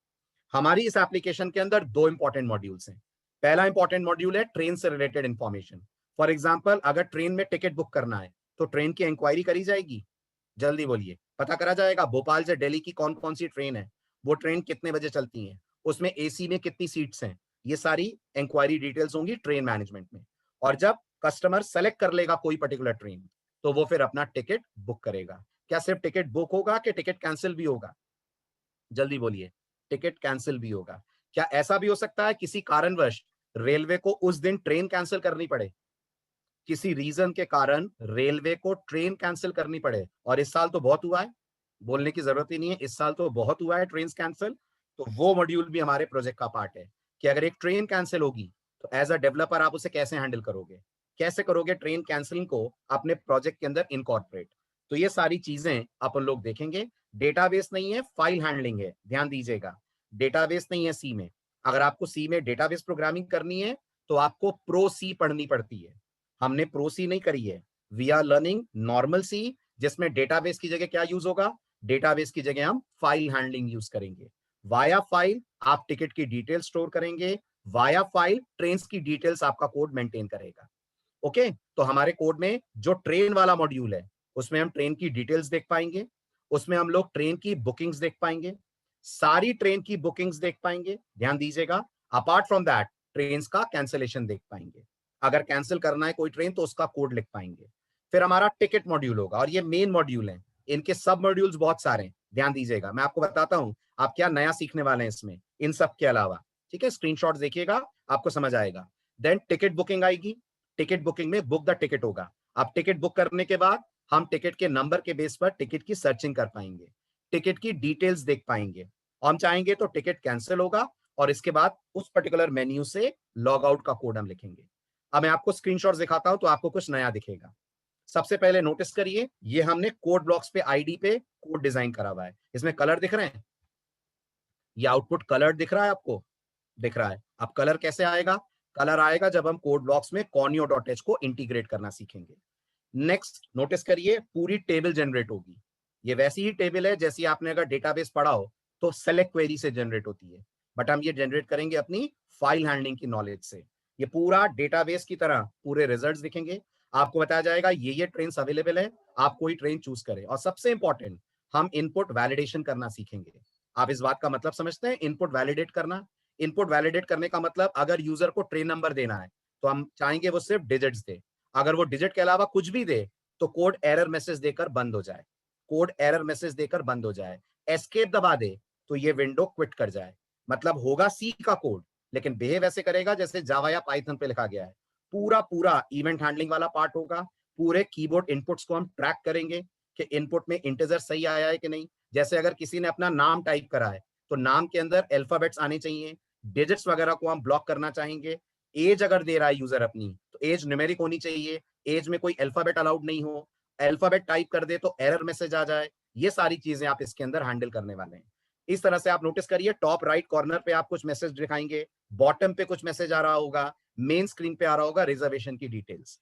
हमारी इस एप्लीकेशन के अंदर दो इंपॉर्टेंट मॉड्यूल्स हैं। पहला इंपॉर्टेंट मॉड्यूल है ट्रेन से रिलेटेड इंफॉर्मेशन। फॉर एग्जाम्पल, अगर ट्रेन में टिकट बुक करना है तो ट्रेन की इंक्वायरी करी जाएगी। जल्दी बोलिए, पता करा जाएगा भोपाल से दिल्ली की कौन कौन सी ट्रेन है, वो ट्रेन कितने बजे चलती है, उसमें AC में कितनी सीट्स हैं। ये सारी इंक्वायरी डिटेल्स होंगी ट्रेन मैनेजमेंट में। और जब कस्टमर सेलेक्ट कर लेगा कोई पर्टिकुलर ट्रेन, तो वो फिर अपना टिकट बुक करेगा। क्या सिर्फ टिकट बुक होगा कि टिकट कैंसिल भी होगा? जल्दी बोलिए, टिकट कैंसिल भी होगा। क्या ऐसा भी हो सकता है किसी कारणवश रेलवे को उस दिन ट्रेन कैंसिल करनी पड़े? किसी रीजन के कारण रेलवे को ट्रेन कैंसिल करनी पड़े, और इस साल तो बहुत हुआ है, बोलने की जरूरत ही नहीं है, इस साल तो बहुत हुआ है ट्रेन कैंसिल। तो वो मॉड्यूल भी हमारे प्रोजेक्ट का पार्ट है कि अगर एक ट्रेन कैंसिल होगी तो एज अ डेवलपर आप उसे कैसे हैंडल करोगे, कैसे करोगे ट्रेन कैंसिलिंग को अपने प्रोजेक्ट के अंदर इनकॉर्पोरेट। तो ये सारी चीजें अपन लोग देखेंगे। डेटाबेस नहीं है, फाइल हैंडलिंग है, ध्यान दीजिएगा। डेटाबेस नहीं है सी में। अगर आपको सी में डेटाबेस प्रोग्रामिंग करनी है तो आपको प्रो सी पढ़नी पड़ती है। हमने प्रो सी नहीं करी है, वी आर लर्निंग नॉर्मल सी, जिसमें डेटाबेस की जगह क्या यूज होगा? डेटाबेस की जगह हम फाइल हैंडलिंग यूज करेंगे। वाया फाइल आप टिकट की डिटेल स्टोर करेंगे, वाया फाइल ट्रेन की डिटेल्स आपका कोड मेंटेन करेगा। ओके, तो हमारे कोड में जो ट्रेन वाला मॉड्यूल है उसमें हम ट्रेन की डिटेल्स देख पाएंगे, उसमें हम लोग ट्रेन की बुकिंग्स देख पाएंगे, सारी ट्रेन की बुकिंग्स देख पाएंगे, ध्यान दीजिएगा। अपार्ट फ्रॉम दैट ट्रेन का कैंसिलेशन देख पाएंगे, अगर कैंसिल करना है कोई ट्रेन तो उसका कोड लिख पाएंगे। फिर हमारा टिकट मॉड्यूल होगा, और ये मेन मॉड्यूल है। इनके सब मॉड्यूल्स बहुत सारे हैं, ध्यान दीजिएगा। मैं आपको बताता हूं आप क्या नया सीखने वाले हैं इसमें इन सब के अलावा। ठीक है, स्क्रीनशॉट देखिएगा, आपको समझ आएगा। देन टिकट बुकिंग आएगी, टिकट बुकिंग में बुक द टिकट होगा। आप टिकट बुक करने के बाद हम टिकट के नंबर के बेस पर टिकट की सर्चिंग कर पाएंगे, टिकट की डिटेल्स देख पाएंगे, और हम चाहेंगे तो टिकट कैंसिल होगा और इसके बाद उस पर्टिकुलर मेन्यू से लॉग आउट का कोड हम लिखेंगे। अब मैं आपको स्क्रीनशॉट दिखाता हूं तो आपको कुछ नया दिखेगा। सबसे पहले नोटिस करिए, ये हमने कोड ब्लॉक्स पे आईडी पे कोड डिजाइन करा हुआ है, इसमें कलर दिख रहे हैं, ये आउटपुट कलर दिख रहा है आपको, दिख रहा है। अब कलर कैसे आएगा? कलर आएगा जब हम कोड ब्लॉक्स में conio.h को इंटीग्रेट करना सीखेंगे। नेक्स्ट नोटिस करिए, पूरी टेबल जनरेट होगी। ये वैसी ही टेबल है जैसी आपने अगर डेटाबेस पढ़ा हो तो सेलेक्ट क्वेरी से जनरेट होती है, बट हम ये जनरेट करेंगे अपनी फाइल हैंडलिंग की नॉलेज से। ये पूरा डेटाबेस की तरह पूरे रिजल्ट्स दिखेंगे, आपको बताया जाएगा ये ट्रेन अवेलेबल है, आप कोई ट्रेन चूज करें। और सबसे इंपॉर्टेंट, हम इनपुट वैलिडेशन करना सीखेंगे। आप इस बात का मतलब समझते हैं, इनपुट वैलिडेट करना? इनपुट वैलिडेट करने का मतलब, अगर यूजर को ट्रेन नंबर देना है तो हम चाहेंगे वो सिर्फ डिजिट्स दे, अगर वो डिजिट के अलावा कुछ भी दे तो कोड एरर मैसेज देकर बंद हो जाए, कोड एरर मैसेज देकर बंद हो जाए। एस्केप दबा दे तो ये विंडो क्विट कर जाए। मतलब होगा सी का कोड, लेकिन बिहेव ऐसे करेगा जैसे जावा या पाइथन पे लिखा गया है। पूरा पूरा इवेंट हैंडलिंग वाला पार्ट होगा, पूरे कीबोर्ड इनपुट्स को हम ट्रैक करेंगे कि इनपुट में इंटीजर सही आया है कि नहीं। जैसे अगर किसी ने अपना नाम टाइप करा है तो नाम के अंदर अल्फाबेट्स आने चाहिए, डिजिट्स वगैरह को हम ब्लॉक करना चाहेंगे। एज अगर दे रहा है यूजर अपनी तो एज न्यूमेरिक होनी चाहिए, एज में कोई अल्फाबेट अलाउड नहीं हो, अल्फाबेट टाइप कर दे तो एरर मैसेज आ जाए। ये सारी चीजें आप इसके अंदर हैंडल करने वाले हैं। इस तरह से आप नोटिस करिए, टॉप राइट कॉर्नर पे आप कुछ मैसेज दिखाएंगे, बॉटम पे कुछ मैसेज आ रहा होगा, मेन स्क्रीन पे आ रहा होगा रिजर्वेशन की डिटेल्स।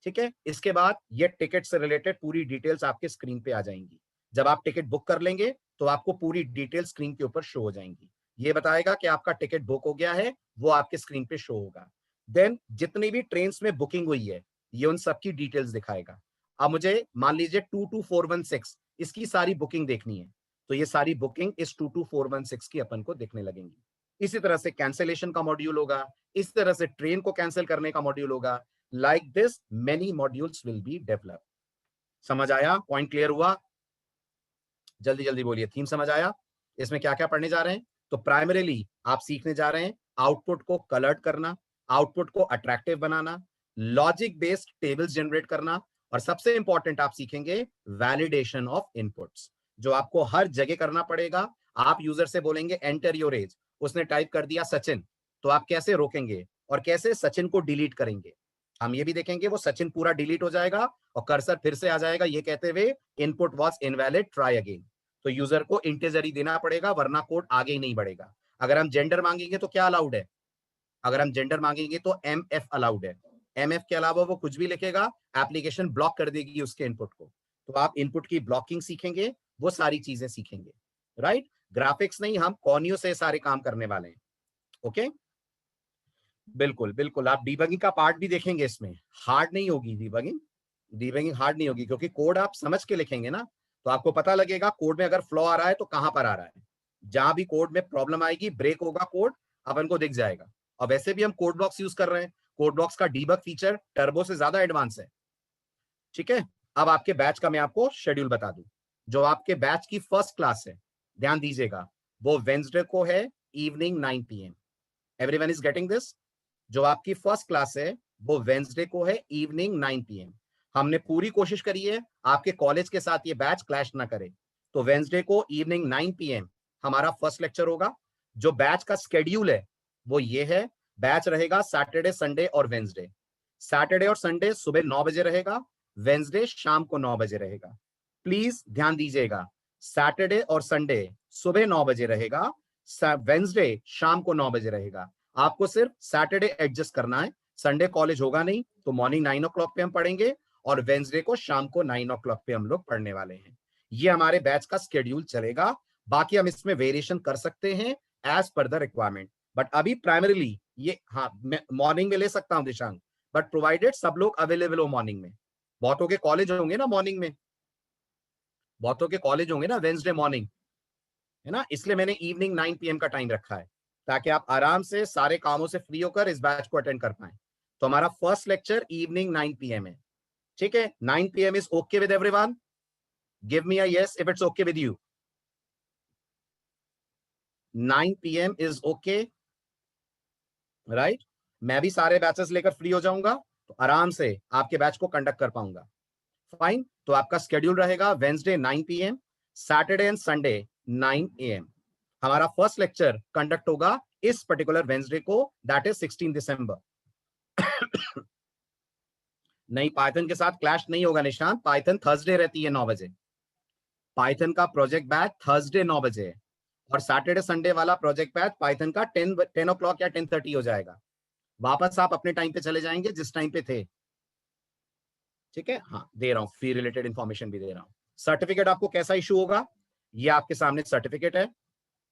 ठीक है, इसके बाद ये टिकट से रिलेटेड पूरी डिटेल्स आपके स्क्रीन पे आ जाएंगी। जब आप टिकट बुक कर लेंगे तो आपको पूरी डिटेल स्क्रीन के ऊपर शो हो जाएंगी। ये बताएगा कि आपका टिकट बुक हो गया है, वो आपके स्क्रीन पे शो होगा। देन जितनी भी ट्रेन में बुकिंग हुई है ये उन सबकी डिटेल्स दिखाएगा। अब मुझे मान लीजिए 22416 इसकी सारी बुकिंग देखनी है, तो ये सारी बुकिंग इस 22416 की अपन को देखने लगेंगी। इसी तरह से कैंसिलेशन का मॉड्यूल होगा, इस तरह से ट्रेन को कैंसिल करने का मॉड्यूल होगा। Like this many modules will be develop. समझ आया? पॉइंट क्लियर हुआ? जल्दी जल्दी बोलिए, थीम समझ आया? इसमें क्या क्या पढ़ने जा रहे हैं? तो प्राइमरीली आप सीखने जा रहे हैं आउटपुट को कलर्ड करना, आउटपुट को अट्रैक्टिव बनाना, लॉजिक बेस्ड टेबल्स जनरेट करना, और सबसे इंपॉर्टेंट आप सीखेंगे वैलिडेशन ऑफ इनपुट्स, जो आपको हर जगह करना पड़ेगा। आप यूजर से बोलेंगे एंटर योर एज, उसने टाइप कर दिया सचिन, तो आप कैसे रोकेंगे और कैसे सचिन को डिलीट करेंगे? हम ये भी देखेंगे, वो सचिन पूरा डिलीट हो जाएगा और कर्सर फिर से आ जाएगा ये कहते हुए input was invalid, try again. तो यूजर को इंटीजर ही देना पड़ेगा वरना कोड आगे ही नहीं बढ़ेगा। अगर हम जेंडर मांगेंगे तो क्या अलाउड है? अगर हम जेंडर मांगेंगे तो MF अलाउड है। MF के अलावा वो कुछ भी लिखेगा एप्लीकेशन ब्लॉक कर देगी उसके इनपुट को। तो आप इनपुट की ब्लॉकिंग सीखेंगे, वो सारी चीजें सीखेंगे, राइट? ग्राफिक्स नहीं, हम कॉनियो से सारे काम करने वाले हैं। ओके, बिल्कुल बिल्कुल। आप डीबगिंग का पार्ट भी देखेंगे, इसमें हार्ड नहीं होगी डीबगिंग, डीबगिंग हार्ड नहीं होगी क्योंकि कोड आप समझ के लिखेंगे ना, तो आपको पता लगेगा कोड में अगर फ्लॉ आ रहा है तो कहां पर आ रहा है। जहां भी कोड में प्रॉब्लम आएगी, ब्रेक होगा कोड, अपन को दिख जाएगा। और वैसे भी हम कोड ब्लॉक्स यूज कर रहे हैं, कोड ब्लॉक्स का डीबग फीचर टर्बो से ज्यादा एडवांस है। ठीक है, अब आपके बैच का मैं आपको शेड्यूल बता दूं। जो आपके बैच की फर्स्ट क्लास है, ध्यान दीजिएगा, वो वेंसडे को है evening 9 PM। Everyone is getting this? जो आपकी फर्स्ट क्लास है वो वेंसडे को है इवनिंग 9 PM। हमने पूरी कोशिश करी है आपके कॉलेज के साथ ये बैच क्लैश ना करे, तो वेंसडे को इवनिंग 9 PM हमारा फर्स्ट लेक्चर होगा। जो बैच का स्केड्यूल है वो ये है, बैच रहेगा सैटरडे संडे और वेंसडे। सैटरडे और संडे सुबह 9 बजे रहेगा, वेंसडे शाम को 9 बजे रहेगा। प्लीज ध्यान दीजिएगा, सैटरडे और संडे सुबह 9 बजे रहेगा, वेंसडे शाम को 9 बजे रहेगा। आपको सिर्फ सैटरडे एडजस्ट करना है, संडे कॉलेज होगा नहीं तो मॉर्निंग 9 o'clock पे हम पढ़ेंगे और वेंसडे को शाम को 9 o'clock पे हम लोग पढ़ने वाले हैं। ये हमारे बैच का स्केड्यूल चलेगा। बाकी हम इसमें वेरिएशन कर सकते हैं as per the requirement, but अभी प्राइमरीली ये, हाँ मैं मॉर्निंग में ले सकता हूँ दिशांक, बट प्रोवाइडेड सब लोग अवेलेबल हो मॉर्निंग में। बहुतों के कॉलेज होंगे ना मॉर्निंग में, बहुतों के कॉलेज होंगे ना वेंसडे मॉर्निंग, है ना, इसलिए मैंने इवनिंग 9 PM का टाइम रखा है ताकि आप आराम से सारे कामों से फ्री होकर इस बैच को अटेंड कर पाए। तो हमारा फर्स्ट लेक्चर इवनिंग 9 PM है। ठीक है, 9 PM is okay with everyone? Give me a yes if it's okay with you. 9 PM is okay? Right. मैं भी सारे बैचेस लेकर फ्री हो जाऊंगा तो आराम से आपके बैच को कंडक्ट कर पाऊंगा। फाइन। तो आपका शेड्यूल रहेगा Wednesday 9 PM, Saturday and Sunday 9 AM। हमारा फर्स्ट लेक्चर कंडक्ट होगा इस पर्टिकुलर वेंसडे को, दैट इज 16 दिसंबर। नहीं, पाइथन के साथ क्लैश नहीं होगा निशांत, पाइथन थर्सडे रहती है 9 बजे। पाइथन का प्रोजेक्ट बैच थर्सडे 9 बजे है, और सैटरडे संडे वाला प्रोजेक्ट बैच पाइथन का 10 o'clock या 10:30 हो जाएगा। वापस आप अपने टाइम पे चले जाएंगे जिस टाइम पे थे। ठीक है, हाँ दे रहा हूँ, फी रिलेटेड इंफॉर्मेशन भी दे रहा हूँ। सर्टिफिकेट आपको कैसा इशू होगा, ये आपके सामने सर्टिफिकेट है,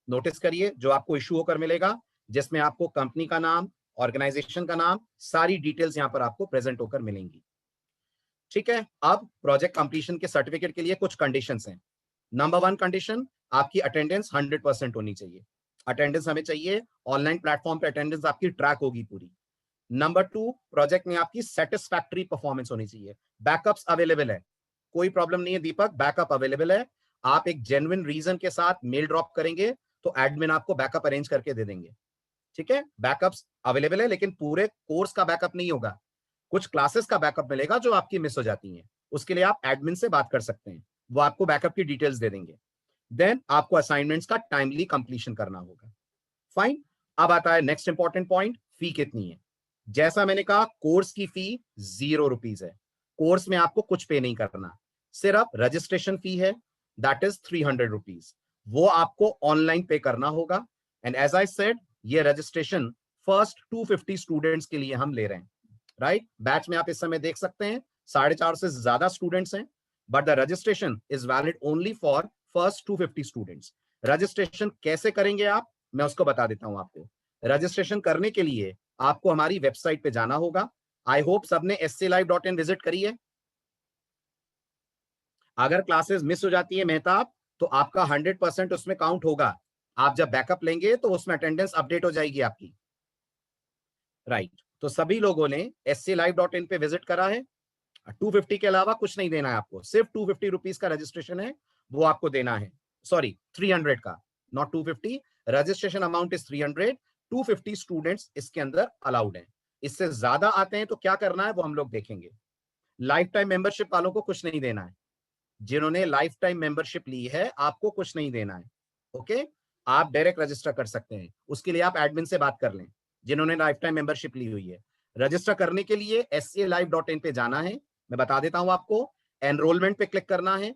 नोटिस करिए, जो आपको इशू होकर मिलेगा, जिसमें आपको कंपनी का नाम, ऑर्गेनाइजेशन का नाम, सारी डिटेल्स यहाँ पर आपको प्रेजेंट होकर मिलेंगी। ठीक है, अब प्रोजेक्ट कंप्लीशन के सर्टिफिकेट के लिए कुछ कंडीशंस हैं। नंबर 1 कंडीशन, आपकी अटेंडेंस 100% होनी चाहिए। अटेंडेंस हमें चाहिए, ऑनलाइन प्लेटफॉर्म पे अटेंडेंस आपकी ट्रैक होगी पूरी। नंबर 2, प्रोजेक्ट में आपकी सेटिस्फैक्टरी परफॉर्मेंस होनी चाहिए। बैकअप्स अवेलेबल है, कोई प्रॉब्लम नहीं है दीपक, बैकअप अवेलेबल है। आप एक जेन्युइन रीजन के साथ मेल ड्रॉप करेंगे तो एडमिन आपको बैकअप अरेंज करके दे देंगे। ठीक है, बैकअप्स अवेलेबल है, लेकिन पूरे कोर्स का बैकअप नहीं होगा, कुछ क्लासेस का बैकअप मिलेगा जो आपकी मिस हो जाती हैं। उसके लिए आप एडमिन से बात कर सकते हैं, वो आपको बैकअप की डिटेल्स दे देंगे। देन आपको असाइनमेंट्स का टाइमली कंप्लीशन करना होगा। फाइन। अब आता है नेक्स्ट इंपॉर्टेंट पॉइंट, फी कितनी है। जैसा मैंने कहा, कोर्स की फी 0 रुपीज है। कोर्स में आपको कुछ पे नहीं करना, सिर्फ रजिस्ट्रेशन फी है, दैट इज 300 रुपीज। वो आपको ऑनलाइन पे करना होगा। एंड एज आई सेड, ये रजिस्ट्रेशन फर्स्ट 250 स्टूडेंट्स के लिए हम ले रहे हैं। राइट, बैच में आप इस समय देख सकते हैं 450 से ज्यादा स्टूडेंट्स हैं, but the registration is valid only for first 250 students. Registration कैसे करेंगे आप, मैं उसको बता देता हूं आपको। रजिस्ट्रेशन करने के लिए आपको हमारी वेबसाइट पे जाना होगा। आई होप सबने sclive.in विजिट करी है। अगर क्लासेस मिस हो जाती है मेहताब, तो आपका 100% उसमें काउंट होगा। आप जब बैकअप लेंगे तो उसमें अटेंडेंस अपडेट हो जाएगी आपकी। राइट, तो सभी लोगों ने sclive.in पे विजिट करा है। 250 के अलावा कुछ नहीं देना है आपको, सिर्फ 250 रुपीज का रजिस्ट्रेशन है, वो आपको देना है। सॉरी, 300 का, not 250। Registration amount is 300। 250 students इसके अंदर अलाउड हैं। इससे ज्यादा आते हैं तो क्या करना है वो हम लोग देखेंगे। लाइफ टाइम मेंबरशिप वालों को कुछ नहीं देना है। जिन्होंने लाइफ टाइम मेंबरशिप ली है आपको कुछ नहीं देना है। ओके, आप डायरेक्ट रजिस्टर कर सकते हैं, उसके लिए आप एडमिन से बात कर लें जिन्होंने लाइफ टाइम मेंबरशिप ली हुई है। रजिस्टर करने के लिए sclive.in पे जाना है, मैं बता देता हूं आपको। एनरोलमेंट पे क्लिक करना है,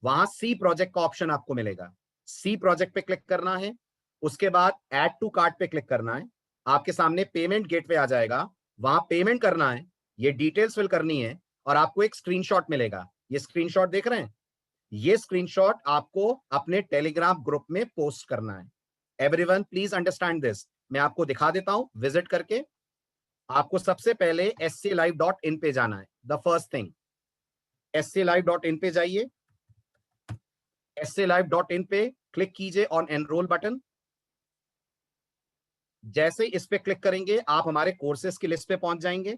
वहां सी प्रोजेक्ट का ऑप्शन आपको मिलेगा, सी प्रोजेक्ट पे क्लिक करना है। उसके बाद ऐड टू कार्ट पे क्लिक करना है, आपके सामने पेमेंट गेटवे आ जाएगा, वहां पेमेंट करना है, ये डिटेल्स फिल करनी है, और आपको एक स्क्रीनशॉट मिलेगा। ये स्क्रीनशॉट देख रहे हैं, ये स्क्रीनशॉट आपको अपने टेलीग्राम ग्रुप में पोस्ट करना है। एवरीवन प्लीज अंडरस्टैंड दिस, मैं आपको दिखा देता हूं विजिट करके। आपको सबसे पहले sclive.in पे जाना है, द फर्स्ट थिंग। sclive.in पे जाइए, sclive.in पे क्लिक कीजिए ऑन एनरोल बटन। जैसे इस पे क्लिक करेंगे आप हमारे कोर्सेज की लिस्ट पे पहुंच जाएंगे।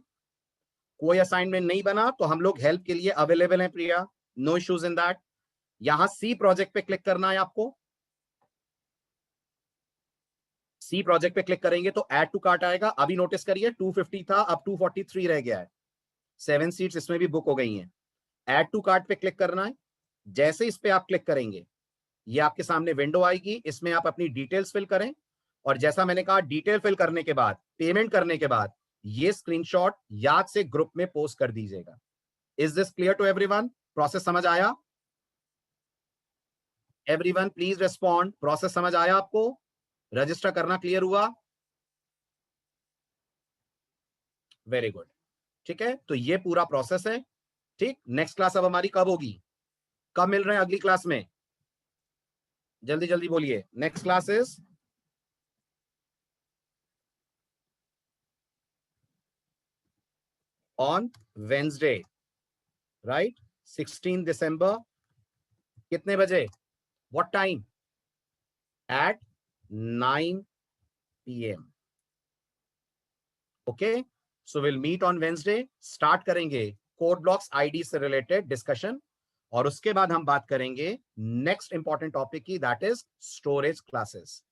कोई असाइनमेंट नहीं बना तो हम लोग हेल्प के लिए अवेलेबल हैं प्रिया, नो इश्यूज इन दैट। यहां सी प्रोजेक्ट पे क्लिक करना है आपको। सी प्रोजेक्ट पे क्लिक करेंगे तो ऐड टू कार्ट आएगा। अभी नोटिस करिए 250 था, अब 243 रह गया है, 7 सीट्स इसमें भी बुक हो गई हैं। ऐड टू कार्ट पे क्लिक करना है। जैसे इस पे आप क्लिक करेंगे ये आपके सामने विंडो आएगी, इसमें आप अपनी डिटेल्स फिल करें, और जैसा मैंने कहा डिटेल फिल करने के बाद, पेमेंट करने के बाद, ये स्क्रीनशॉट याद से ग्रुप में पोस्ट कर दीजिएगा। Is this clear to everyone? Process समझ आया? एवरीवन प्लीज रेस्पॉन्ड, प्रोसेस समझ आया आपको? रजिस्टर करना क्लियर हुआ? Very good. ठीक है, तो ये पूरा प्रोसेस है। ठीक, नेक्स्ट क्लास अब हमारी कब होगी, कब मिल रहे हैं अगली क्लास में? जल्दी जल्दी बोलिए। Next class is on Wednesday, right, 16 दिसंबर। कितने बजे, what time? At 9 PM। Okay, so will meet on Wednesday. Start करेंगे कोड ब्लॉक्स आईडी से रिलेटेड डिस्कशन, और उसके बाद हम बात करेंगे नेक्स्ट इंपॉर्टेंट टॉपिक की, that is storage classes.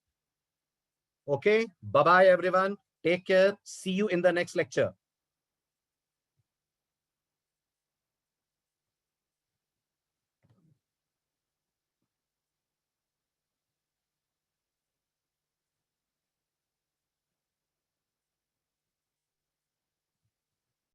Okay, bye bye everyone. Take care, see you in the next lecture.